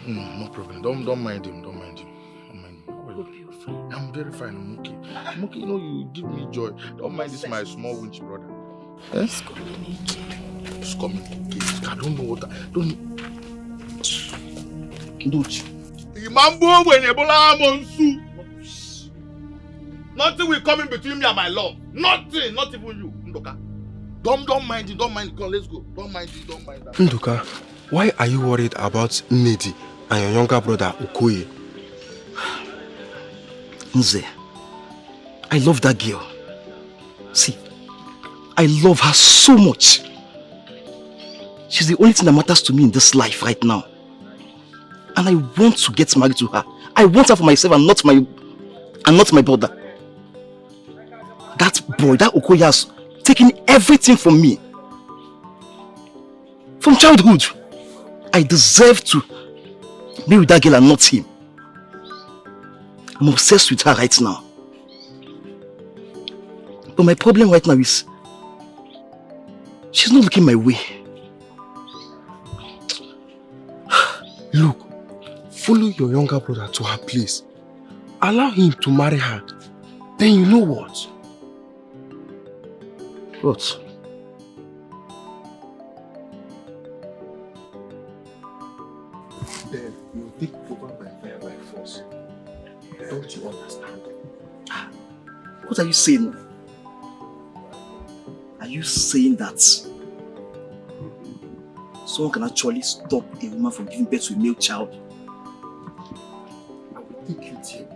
No problem. Don't mind him. Don't mind him. I'm very fine. I'm okay. I'm okay. You know, you give me joy. Don't mind this, my small winch brother. It's communicating. It's communicating. I don't know what. Don't. Nothing will come in between me and my love. Nothing. Not even you, Ndoka. Don't mind it. Don't mind it. Come, let's go. Don't mind it. Don't mind that. Ndoka, why are you worried about Nedi and your younger brother Okoye? Nze, I love that girl. See, I love her so much. She's the only thing that matters to me in this life right now. And I want to get married to her. I want her for myself and not my brother. That boy, that Okoye has taken everything from me. From childhood. I deserve to be with that girl and not him. I'm obsessed with her right now. But my problem right now is she's not looking my way. Look, follow your younger brother to her place. Allow him to marry her. Then you know what? What? Then you take over by fire by force. Don't you understand? What are you saying? Are you saying that someone can actually stop a woman from giving birth to a male child? I will take you there.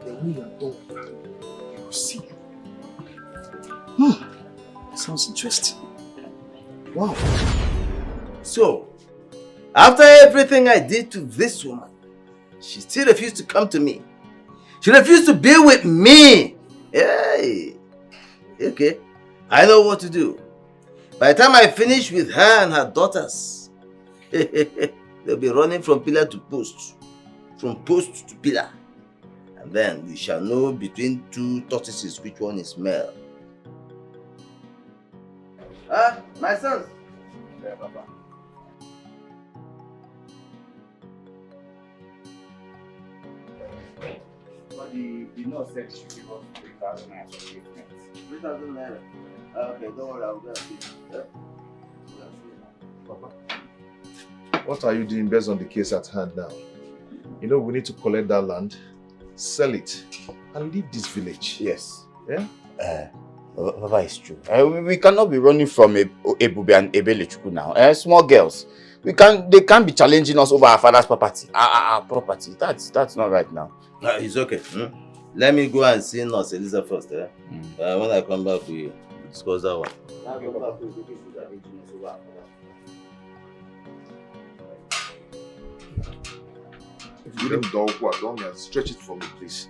Then when you are done with her, you will see. Sounds interesting. Wow. So, after everything I did to this woman, she still refused to come to me. She refused to be with me. Hey. Okay. I know what to do. By the time I finish with her and her daughters, they'll be running from pillar to post. From post to pillar. And then we shall know between two tortoises which one is male. My sons. Yeah, Papa. But the nurse said she give us 3,000 naira for treatment. 3,000 naira. Okay, don't worry, I'll go and see. Papa, what are you doing based on the case at hand now? You know, we need to collect that land, sell it, and leave this village. Yes. Yeah? Papa, it's true. We cannot be running from Ebube and Ebelechuku now. Small girls. They can't be challenging us over our father's property. Our property. That's not right now. It's okay. Let me go and see Nurse Eliza first. When I come back, we discuss that one. If you don't stretch it for me, please.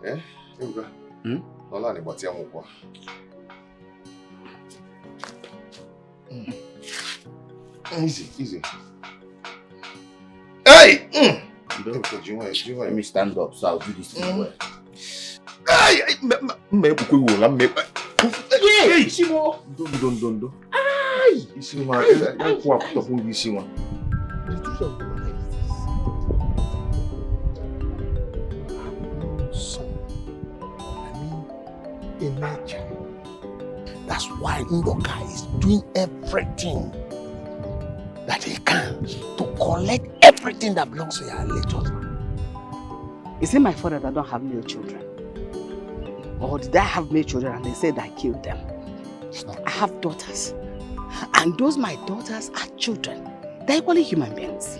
Eh? Here we go. Easy. Hey! Let me stand up so I'll do this thing well. Hey! Hey! Hey, Chimo! Don't. You see, man, I go up talking with you, man. The truth of the matter is this. Son, I mean, a nature. That's why Ndoka is doing everything that he can to collect everything that belongs to your late husband. Is it my fault that I don't have male children? Or did I have male children and they said I killed them? It's not. I have daughters. And those my daughters are children. They're equally human beings.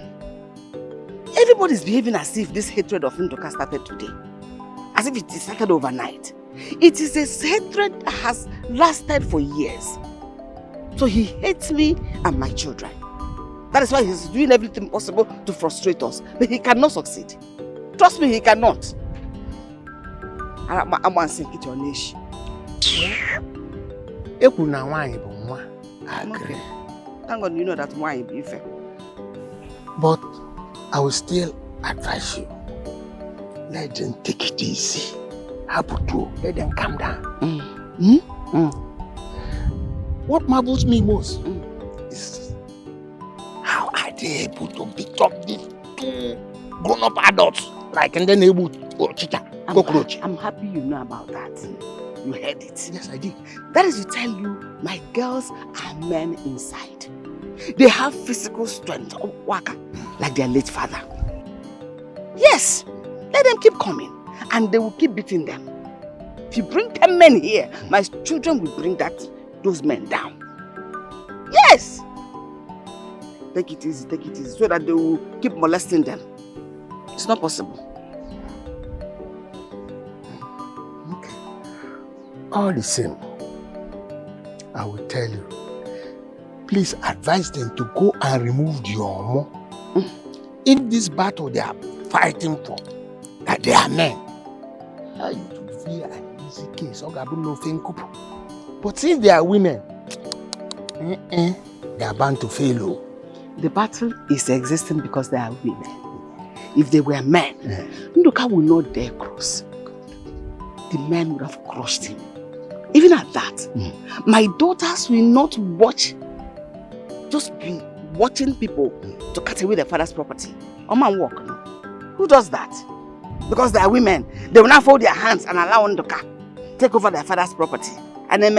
Everybody's behaving as if this hatred of Ndoka started today. As if it started overnight. It is a hatred that has lasted for years. So he hates me and my children. That is why he's doing everything possible to frustrate us. But he cannot succeed. Trust me, he cannot. I'm one thing, it's your nation. Eku na wine bụ nwa. Agree. Thank God you know that wine be fair. But I will still advise you. Let them take it easy. Habutu, let them calm down. What marvels me most is how are they able to beat up these two grown-up adults like and then able to cheetah, cockroach. I'm happy you know about that. You heard it. Yes, I did. That is to tell you, my girls are men inside. They have physical strength of waka like their late father. Yes, let them keep coming and they will keep beating them. If you bring 10 men here, my children will bring those men down. Yes! Take it easy, so that they will keep molesting them. It's not possible. Okay. All the same, I will tell you, please advise them to go and remove the Omo. In this battle they are fighting for, that they are men. It will be an easy case. But since they are women, they are bound to fail. The battle is existing because they are women. If they were men, Ndoka will not dare cross. The men would have crushed him. Even at that, my daughters will not just be watching people to cut away their father's property. Man walk. No? Who does that? Because they are women, they will not fold their hands and allow Ndoka take over their father's property. And if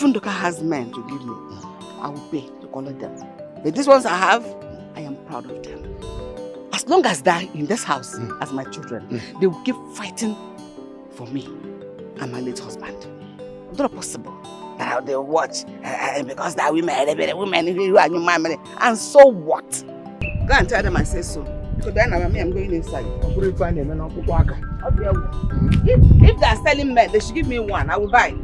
Ndoka has men to give me, I will pay to collect them. But these ones I have, I am proud of them. As long as they're in this house as my children, they will keep fighting for me and my late husband. It's not possible that they will watch because they're women, and so what? Go and tell them I say so. Because then I'm going inside. If they are selling men, they should give me one. I will buy.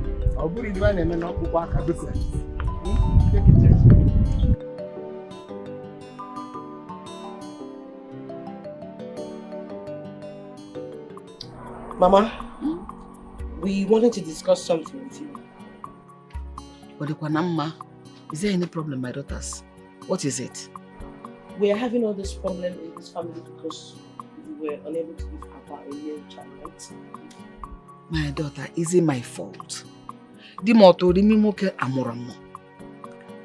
Mama, we wanted to discuss something with you. Is there any problem, my daughters? What is it? We are having all this problem in this family because we were unable to give Papa a male child, right? My daughter, is it my fault?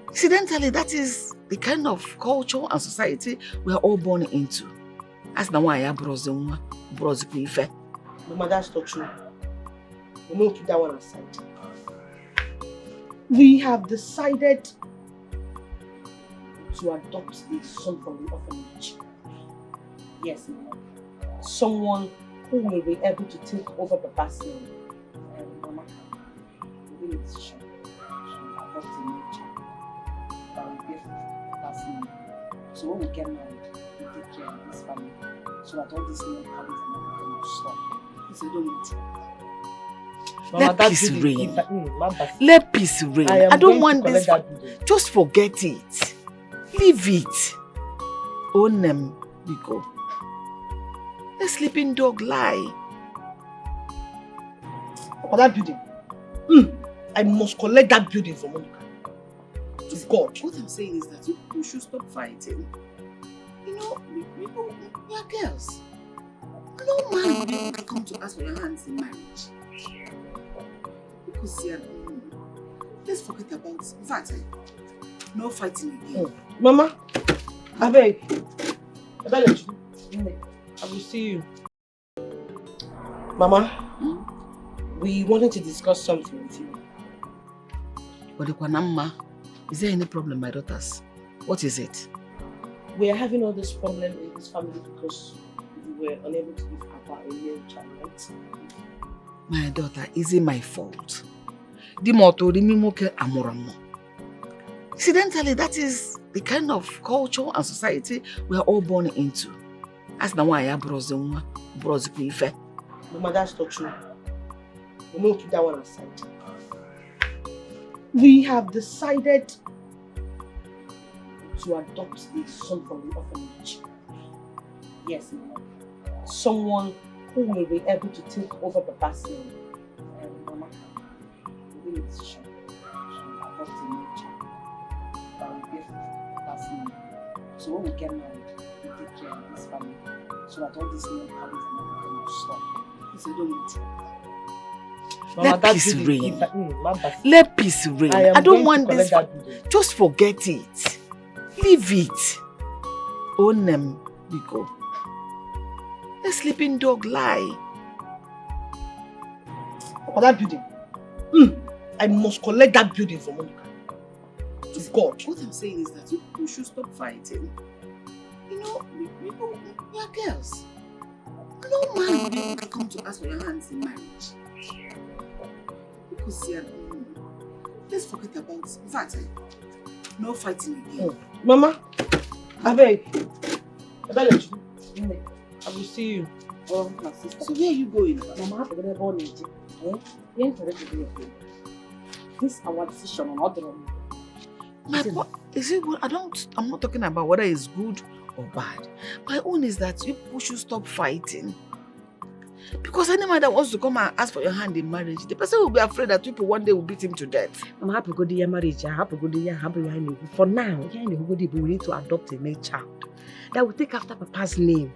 Incidentally, that is the kind of culture and society we are all born into. That's the why I brought Mama, that's not true. We won't keep that one aside. We have decided to adopt a son from the orphanage. Yes, Mama. Someone who will be able to take over Papa's name. Mama, we're in a decision to adopt a new child that will give Papa's name. So when we get married, we take care of this family so that all these new habits and everything will stop. Because I don't want to. Mama, let peace reign. Let peace reign. I don't want this. Just forget it. Leave it. Own them, we go. The sleeping dog lie. For that building. I must collect that building from Monica. To God. What I'm saying is that you should stop fighting. You know, we are girls. No man will come to ask for your hands in marriage. Because let's forget about it. In fact, no fighting again. Mama, I beg. I beg you. I will see you. Mama, we wanted to discuss something with you. But is there any problem, my daughters? What is it? We are having all this problem in this family because we were unable to give Papa a male child, right? My daughter, is it my fault? The motto, the mimoke amoramo. Incidentally, that is the kind of culture and society we are all born into. That's the why I brought Mama, that's not true. We won't keep that one aside. We have decided to adopt a son from the orphanage. Yes, Mama. Someone who will be able to take over Papa's name. Mama, we will decision to adopt a new child that will give Papa's name. So when we get married, we take care of this family so that all these new habits and everything will stop. Because I don't want to. Let peace reign. Let peace reign. I don't want this. Just forget it. Leave it. Own them, Biko. A sleeping dog lie. For that building. I must collect that building from Monica. To God. What I'm saying is that you should stop fighting. You know, we are girls. No man would even come to ask for your hands in marriage. Because let's forget about it. In fact, no fighting again. Mama, I beg you. I will see you. Oh, my sister. So where are you going? Mama, I'm going to go to Nigeria. This is our decision on other one. Is it good? I'm not talking about whether it's good or bad. My own is that you people should stop fighting. Because any man that wants to come and ask for your hand in marriage, the person will be afraid that people one day will beat him to death. I'm happy to go to your marriage. I'm happy to go to your happy. For now, we need to adopt a male child that will take after Papa's name.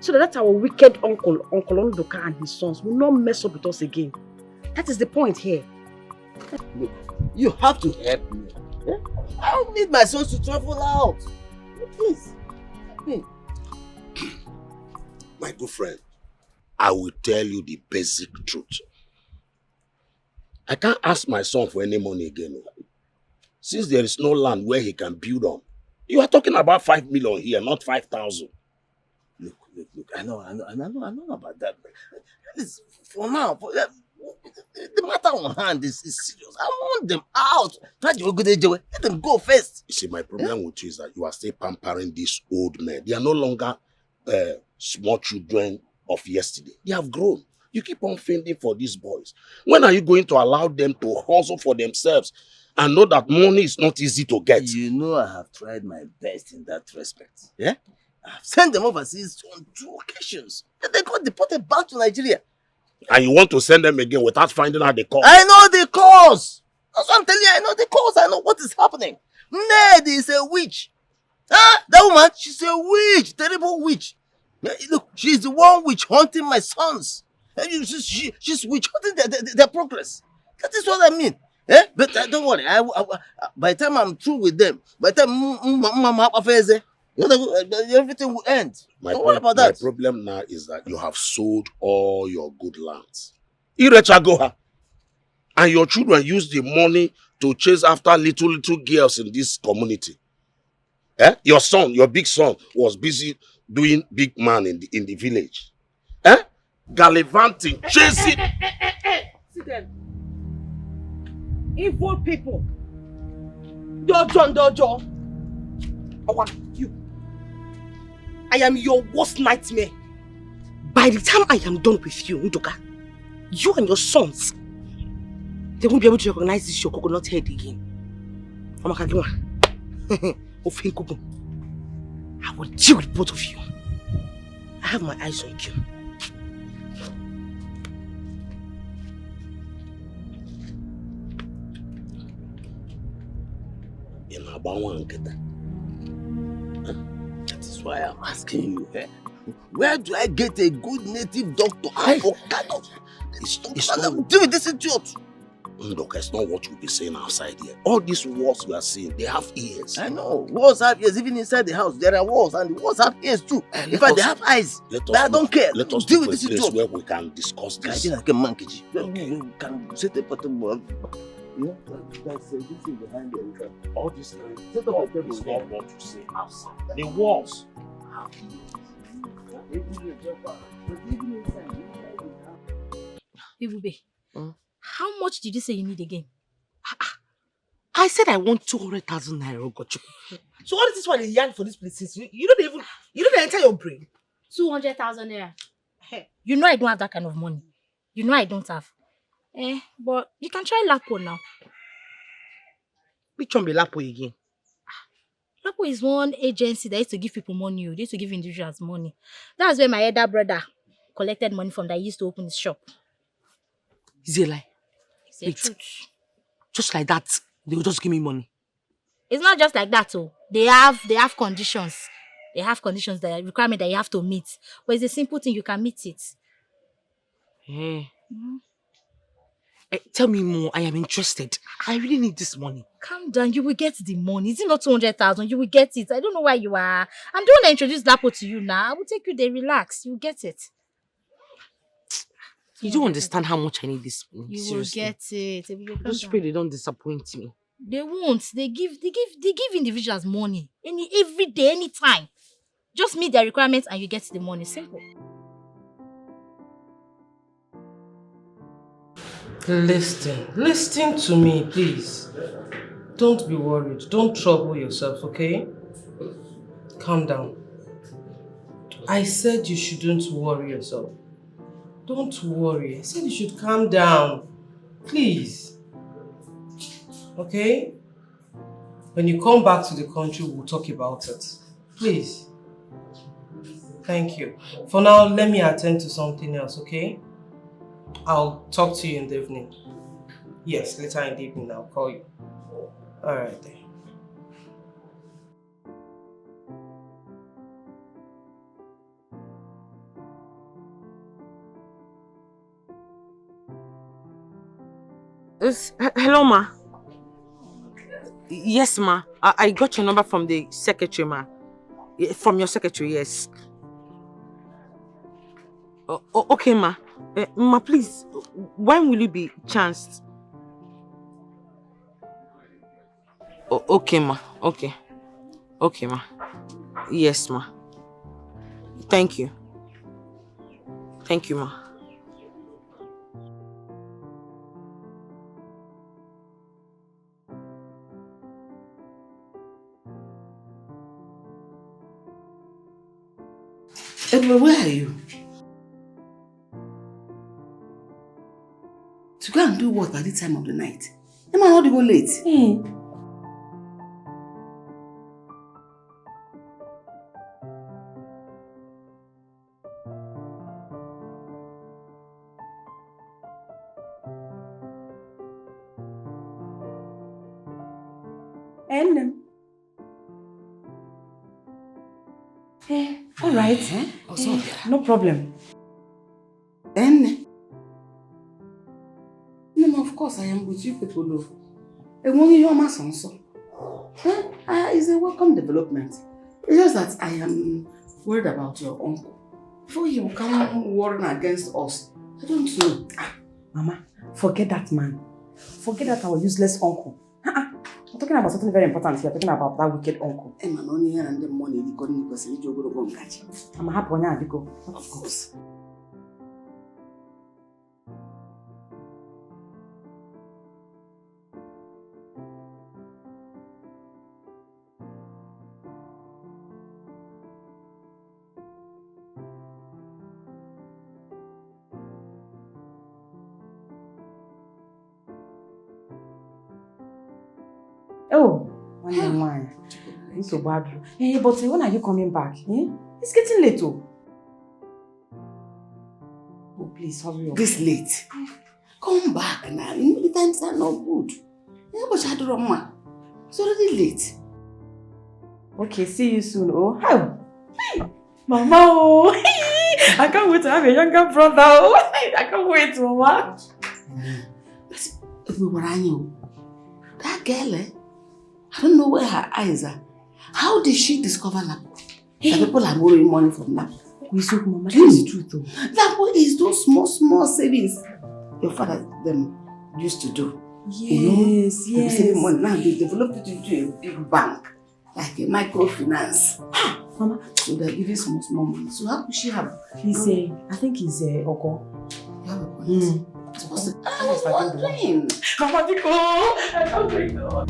So that our wicked Uncle Ondoka and his sons will not mess up with us again. That is the point here. Look, you have to help me. I don't need my sons to travel out. Please. My good friend, I will tell you the basic truth. I can't ask my son for any money again. Since there is no land where he can build on. You are talking about 5 million here, not 5,000. Look. I know about that. For now, the matter on hand is serious. I want them out. Let them go first. You see, my problem with you is that you are still pampering these old men. They are no longer small children of yesterday. They have grown. You keep on fending for these boys. When are you going to allow them to hustle for themselves and know that money is not easy to get? You know I have tried my best in that respect. Yeah? I've sent them overseas on 2 occasions. They got deported back to Nigeria. And you want to send them again without finding out the cause? I know the cause. That's what I'm telling you. I know the cause. I know what is happening. Ned is a witch. That woman, she's a witch. Terrible witch. Look, she's the one witch hunting my sons. She's witch hunting their progress. That is what I mean. But don't worry. By the time I'm through with them, by the time everything will end. Don't worry about that. My problem now is that you have sold all your good lands. Irechagoha. And your children use the money to chase after little girls in this community. Your son, your big son, was busy doing big man in the village. Gallivanting, chasing. See them. Evil people. Dojo. You. I am your worst nightmare. By the time I am done with you, Ndoka, you and your sons, they won't be able to recognize this your coconut head again. I will deal with both of you. I have my eyes on you. That is why I'm asking you. Where do I get a good native doctor? It's not deal with this idiot. Look, it's not what you'll be saying outside here. All these walls you are seeing, they have ears. I know. Walls have ears. Even inside the house, there are walls, and the walls have ears too. In fact, they have eyes. But I don't care. Let us deal look with for a this place where we can discuss this. You can set a portable. You know, that's this thing behind there. All this set up a table is not what you say outside. The walls have ears. Ibube, how much did you say you need again? I said I want 200,000 naira, Ogochukwu. So what is this one in yarn for this place? You don't enter your brain. 200,000 naira. Hey, you know I don't have that kind of money. You know I don't have. But you can try Lapo now. Which one be Lapo again? Lapo is one agency that used to give people money. They used to give individuals money. That's where my elder brother collected money from that he used to open his shop. Is it a lie? It's the truth. Just like that, they will just give me money. It's not just like that, oh. They have conditions. They have conditions, that requirement that you have to meet. But it's a simple thing, you can meet it. Tell me more. I am interested. I really need this money. Calm down. You will get the money. Is it not 200,000? You will get it. I don't know why you are. I'm the one that introduced Lapo to you now. I will take you there. Relax. You will get it. You don't understand how much I need this money. You Seriously. will get it. Just pray they don't disappoint me. They won't. They give individuals money. Every day, anytime. Just meet their requirements and you get the money. Simple. Listen to me, please. Don't be worried. Don't trouble yourself, okay? Calm down. I said you shouldn't worry yourself. Don't worry. I said you should calm down. Please. Okay? When you come back to the country, we'll talk about it. Please. Thank you. For now, let me attend to something else, okay? I'll talk to you in the evening. Yes, later in the evening, I'll call you. Alright then. Hello, ma. Yes, ma. I got your number from the secretary, ma. From your secretary, yes. Okay, ma. Ma, please, when will you be chanced? Okay, ma. Okay. Okay, ma. Yes, ma. Thank you. Thank you, ma. Edward, where are you? To go and do what by this time of the night? Am I not to go late? All right. No problem. Of course I am with you people. It's a welcome development. It's just that I am worried about your uncle. Before he will come warring against us, I don't know. Mama, forget that man. Forget that our useless uncle. I'm talking about something very important here. I'm talking about that wicked uncle. I'm happy when I go. Of course. Oh, why? It's so bad. Hey, but when are you coming back? It's getting late, oh. Oh, please, hurry up. This late? Come back now. The times are not good. It's already late. Okay, see you soon, oh. Hey, Mama, oh. I can't wait to have a younger brother, oh. I can't wait, Mama. That girl, I don't know where her eyes are. How did she discover Lapo? The people are borrowing money from Lapo. We spoke, Mama. That is the truth, though. Lapo is those small savings your father them used to do. Yes, They were saving money. Now they developed it into a big bank, like a microfinance. Mama. So they're giving small money. So how could she have? I think he's Oko. You have a point. I was wondering. Mama, Nico! Oh my God.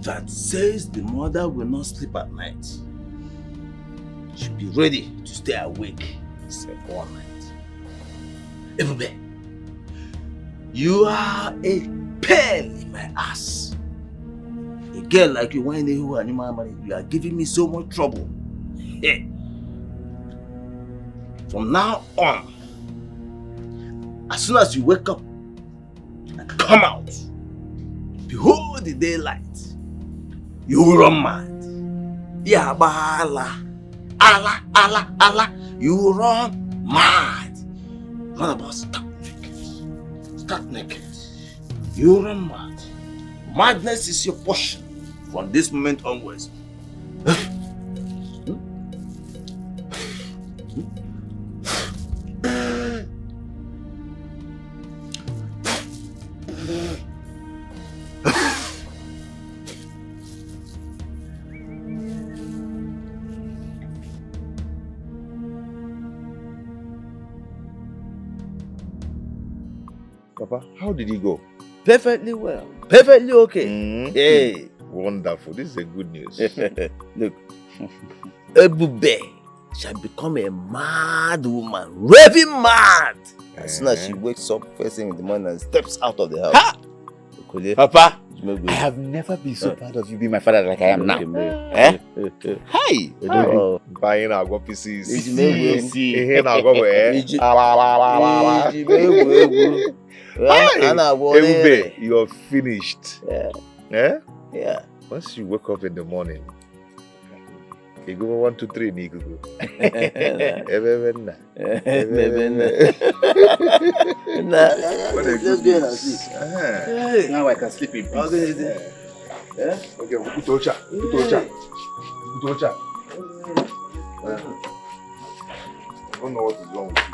That says the mother will not sleep at night. She'll be ready to stay awake except for one night. Ebube, you are a pain in my ass. A girl like you, you are giving me so much trouble. Hey. From now on, as soon as you wake up and come out, behold the daylight, you will run mad. Yeah, Allah, you will run mad. Not about stark naked. You will run mad. Madness is your portion from this moment onwards. Papa, how did he go? Perfectly well. Perfectly okay. Hey. Wonderful. This is a good news. Look. Ebube shall become a mad woman. Raving mad. As soon as she wakes up first thing in the morning and steps out of the house. Ha! Papa, I have never been so proud of you being my father like I am now. Hey! Buying our pieces. Ebube, you're finished. Yeah. Once you wake up in the morning, you go 1, 2, 3, and you go. Let's go and see. Now I can sleep in peace. Okay, Utocha. I don't know what is wrong with you.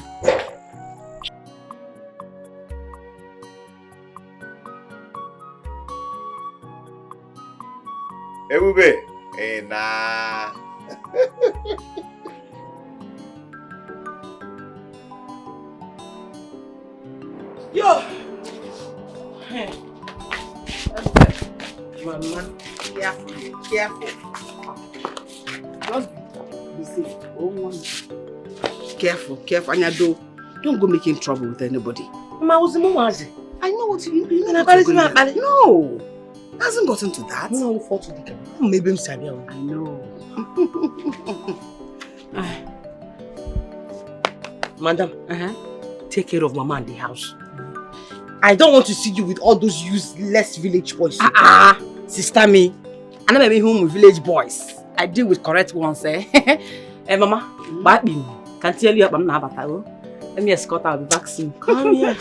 Ebube, nah. Yo! Hey. Mama, careful. Just be safe. Careful. Anya, don't go making trouble with anybody. Mama, what's the moment? I know what you mean. No, hasn't gotten to that. No, maybe I'm sorry. I know. Madam, take care of Mama and the house. I don't want to see you with all those useless village boys. Sister me. I never been home with village boys. I deal with correct ones, eh? Hey, Mama, can tell you I'm not about to. Let me escort. I'll be back soon. Come here.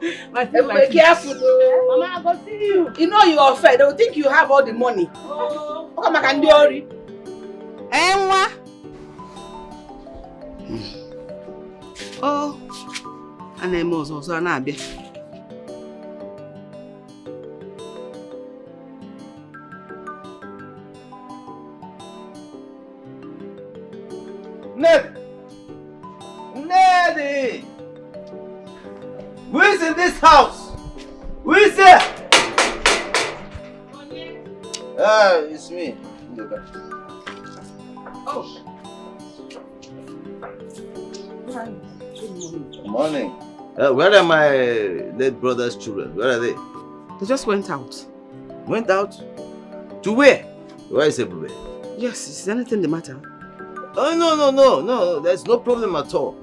Be careful, though. Mama, I go see you. You know you are fair. They will think you have all the money. Oh, come on, can do it. Oh, and then also an Neddy! Who is in this house? Who is there? It's me. Oh. Good morning. Where are my late brother's children? Where are they? They just went out. Went out? To where? Where is everywhere? Yes, is anything the matter? Oh, no. There's no problem at all.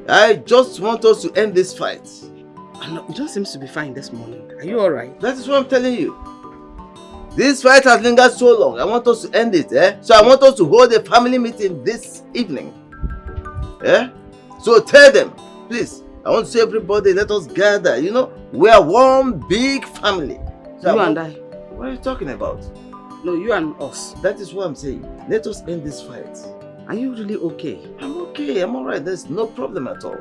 I just want us to end this fight. You don't seem to be fine this morning. Are you alright? That is what I'm telling you. This fight has lingered so long. I want us to end it. So I want us to hold a family meeting this evening. So tell them, please. I want to see everybody, let us gather. You know, we are one big family. So you and I. What are you talking about? No, you and us. That is what I'm saying. Let us end this fight. Are you really okay? I'm okay. I'm alright. There's no problem at all.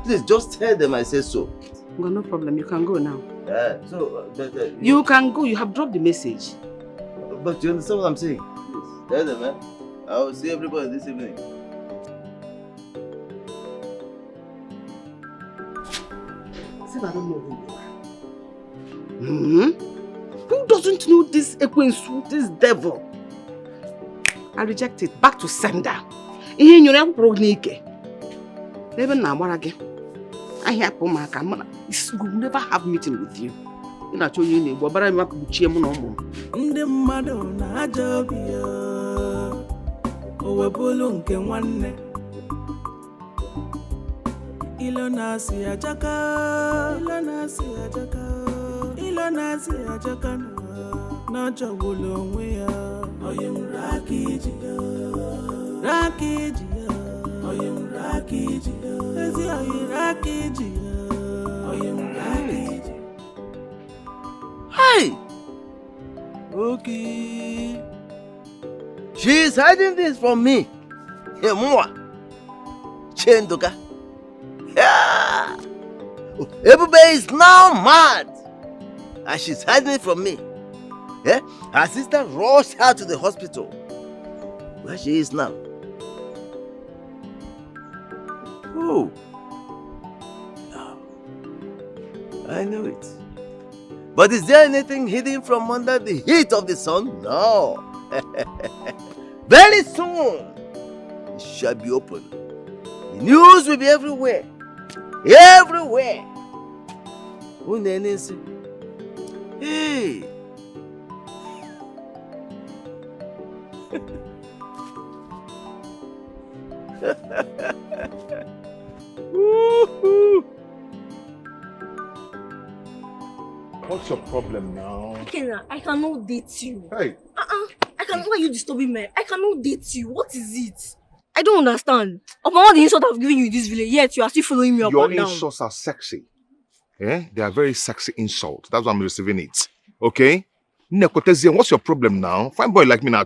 Please, just tell them I say so. Well, no problem. You can go now. You can go. You have dropped the message. But you understand what I'm saying? Please, tell them, man. I will see everybody this evening. I don't know who you are. Who doesn't know this Ekwensu, this devil? I reject it. Back to sender. Ihe nyore akwụkwọ n'ike. Ebe na agbara gị. Ahịa apụ maka mana. We will never have meeting with you. Ị na-achọ onye na-egbu ọbara m akụchie mụ na ụmụ m. Ndị mmadụ na-aja obi ya. O webulu nke nwanne. Ilo nasi ajaka, ilo nasi ajaka, ilo nasi ajaka na jawulo onwe ya. Oyem rakiji ya, rakiji ya. Oyem rakiji ya, ezi oyem rakiji ya. Oyem rakiji. Hey! Okay. She is hiding this from me. Emwa. Chendoka. Yeah. Everybody is now mad. And she's hiding it from me. Her sister rushed her to the hospital. Where she is now. Oh. No. I know it. But is there anything hidden from under the heat of the sun? No. Very soon, it shall be open. The news will be everywhere. Everywhere. Hey. What's your problem now? I cannot date you. Hey. Why are you disturbing me? I cannot date you. What is it? I don't understand. Upon all the insults I've given you in this village, yet you are still following me up and down. Your insults are sexy. They are very sexy insults. That's why I'm receiving it. Okay? What's your problem now? Fine boy like me now.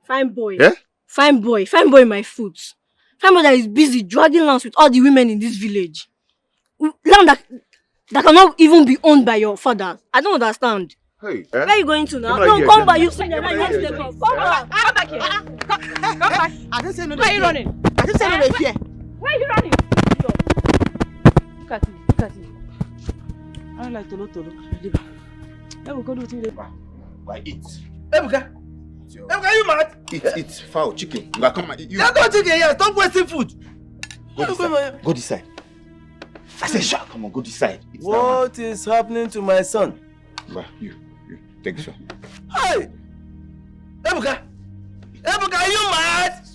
Fine boy. Fine boy. Fine boy in my foot. Fine boy that is busy dragging lands with all the women in this village. Land that cannot even be owned by your father. I don't understand. Hey, where are you going to now? No, come back. You see that you have to take off. Come back. Come back here. Come back. I didn't say no. Where are you running? I didn't say no. Fear. Where are you running? Look at him. Look at him. I don't like Tolo. Let me go do it. Why eat? Ebuka, you mad? Eat fowl, chicken. You are coming. You are not chicken here. Stop wasting food. Go this side. I said, shut. Come on, go this side. What is happening to my son? You. Take this one. Hey! Ebuka, are you mad?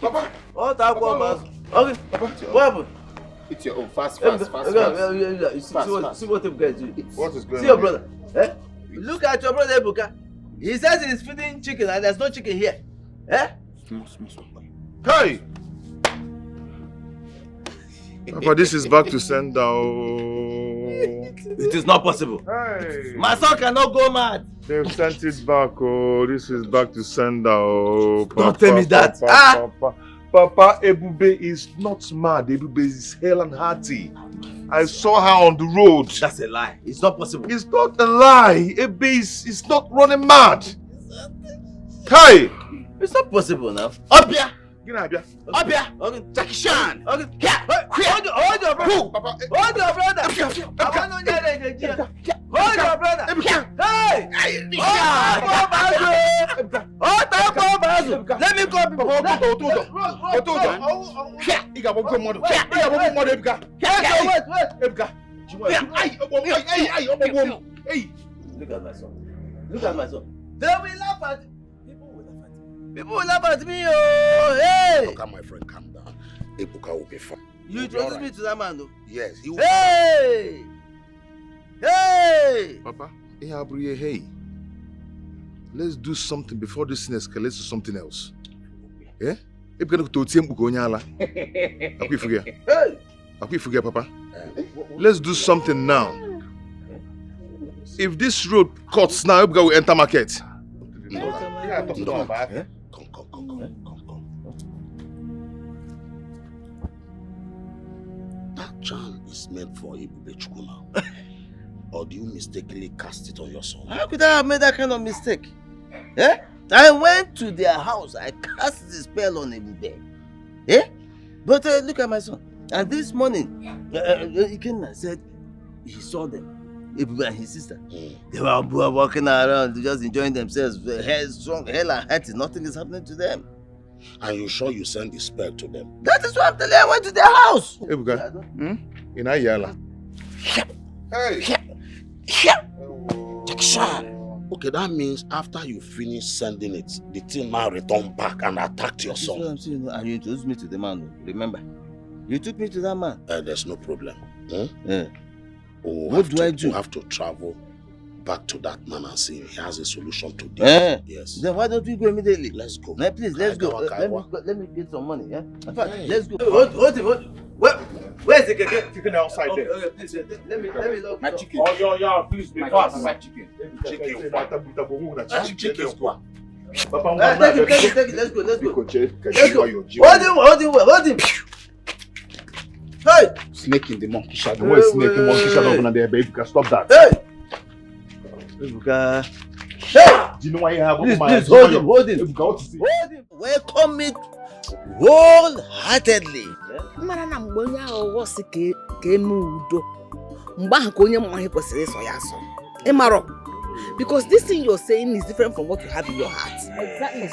Papa. What happened? Okay. Papa. What happened? It's your own. Fast. See what Ebuka is doing. What is going on? See your brother. Look at your brother Ebuka. He says he's feeding chicken and there's no chicken here. Small. Hey! Papa, this is back to sender. It is not possible. Hey! My son cannot go mad. They've sent it back. Oh, this is back to sender. Oh, don't tell me that. Papa, Ebube is not mad. Ebube is hale and hearty. I saw her on the road. That's a lie. It's not possible. It's not a lie. Ebube is not running mad. Hey! It's not possible now. Up here! Up here! Okay. Jackie Chan! Okay. Hold your brother! Who? Papa. Hold your brother! I want to get it. Hold your brother! Hey! Hold your brother! Let me call people. Wait. Look at my son. Look at my son. They will laugh at me. People will laugh at me. Oh, hey! Look at my friend, calm down. Ebuka will be fine. You introduced me to that man, though? Yes, he will. Hey! Hey! Papa, hey. Let's do something before this thing escalates to something else. Yeah? Hey! Papa. Let's do something now. If this road cuts now, Ebuka will enter market. Come. That charm is meant for Ibubechukwu now. Or do you mistakenly cast it on your son? How could I have made that kind of mistake? Eh? I went to their house. I cast the spell on Ebube. Eh? But look at my son. And this morning, he came and said he saw them. Ebube and his sister. They were walking around, just enjoying themselves. Hell and heart, nothing is happening to them. And you sure you sent the spell to them? That is why I'm telling you, I went to their house. Ebuka, in Ayala. Hey! Okay, that means after you finish sending it, the thing now returned back and attacked your son. That's what I'm saying. And you introduced me to the man, remember? You took me to that man. There's no problem. Yeah. What do I do? We have to travel back to that man and see if he has a solution to this. Yes. Then why don't we go immediately? Let's go. No, please, let's go. Let me get some money. Yeah. In fact, let's go. Hold it. Where's the chicken outside there? Okay, please, let me look. My chicken. Oh, yeah, please be fast. My chicken. Chicken. Papa, take it. Let's go. Hold him. Hey! Snake in the monkey shadow. Where's snake in the monkey shadow over there, baby? Stop that. Hey! Hey! Do you know why you have please, hold him. Hold him. Welcome me wholeheartedly. Mara na mgbe onye ahụ wọsị ka eme udo. Mgbe ahụ ka onye mma ihe kwesịrị ịsọ ya asọ. Ịmarọ. Because this thing you're saying is different from what you have in your heart. Exactly.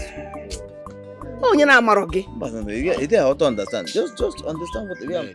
Onye na-amarọ gị. But you don't have to understand. Just understand what we are.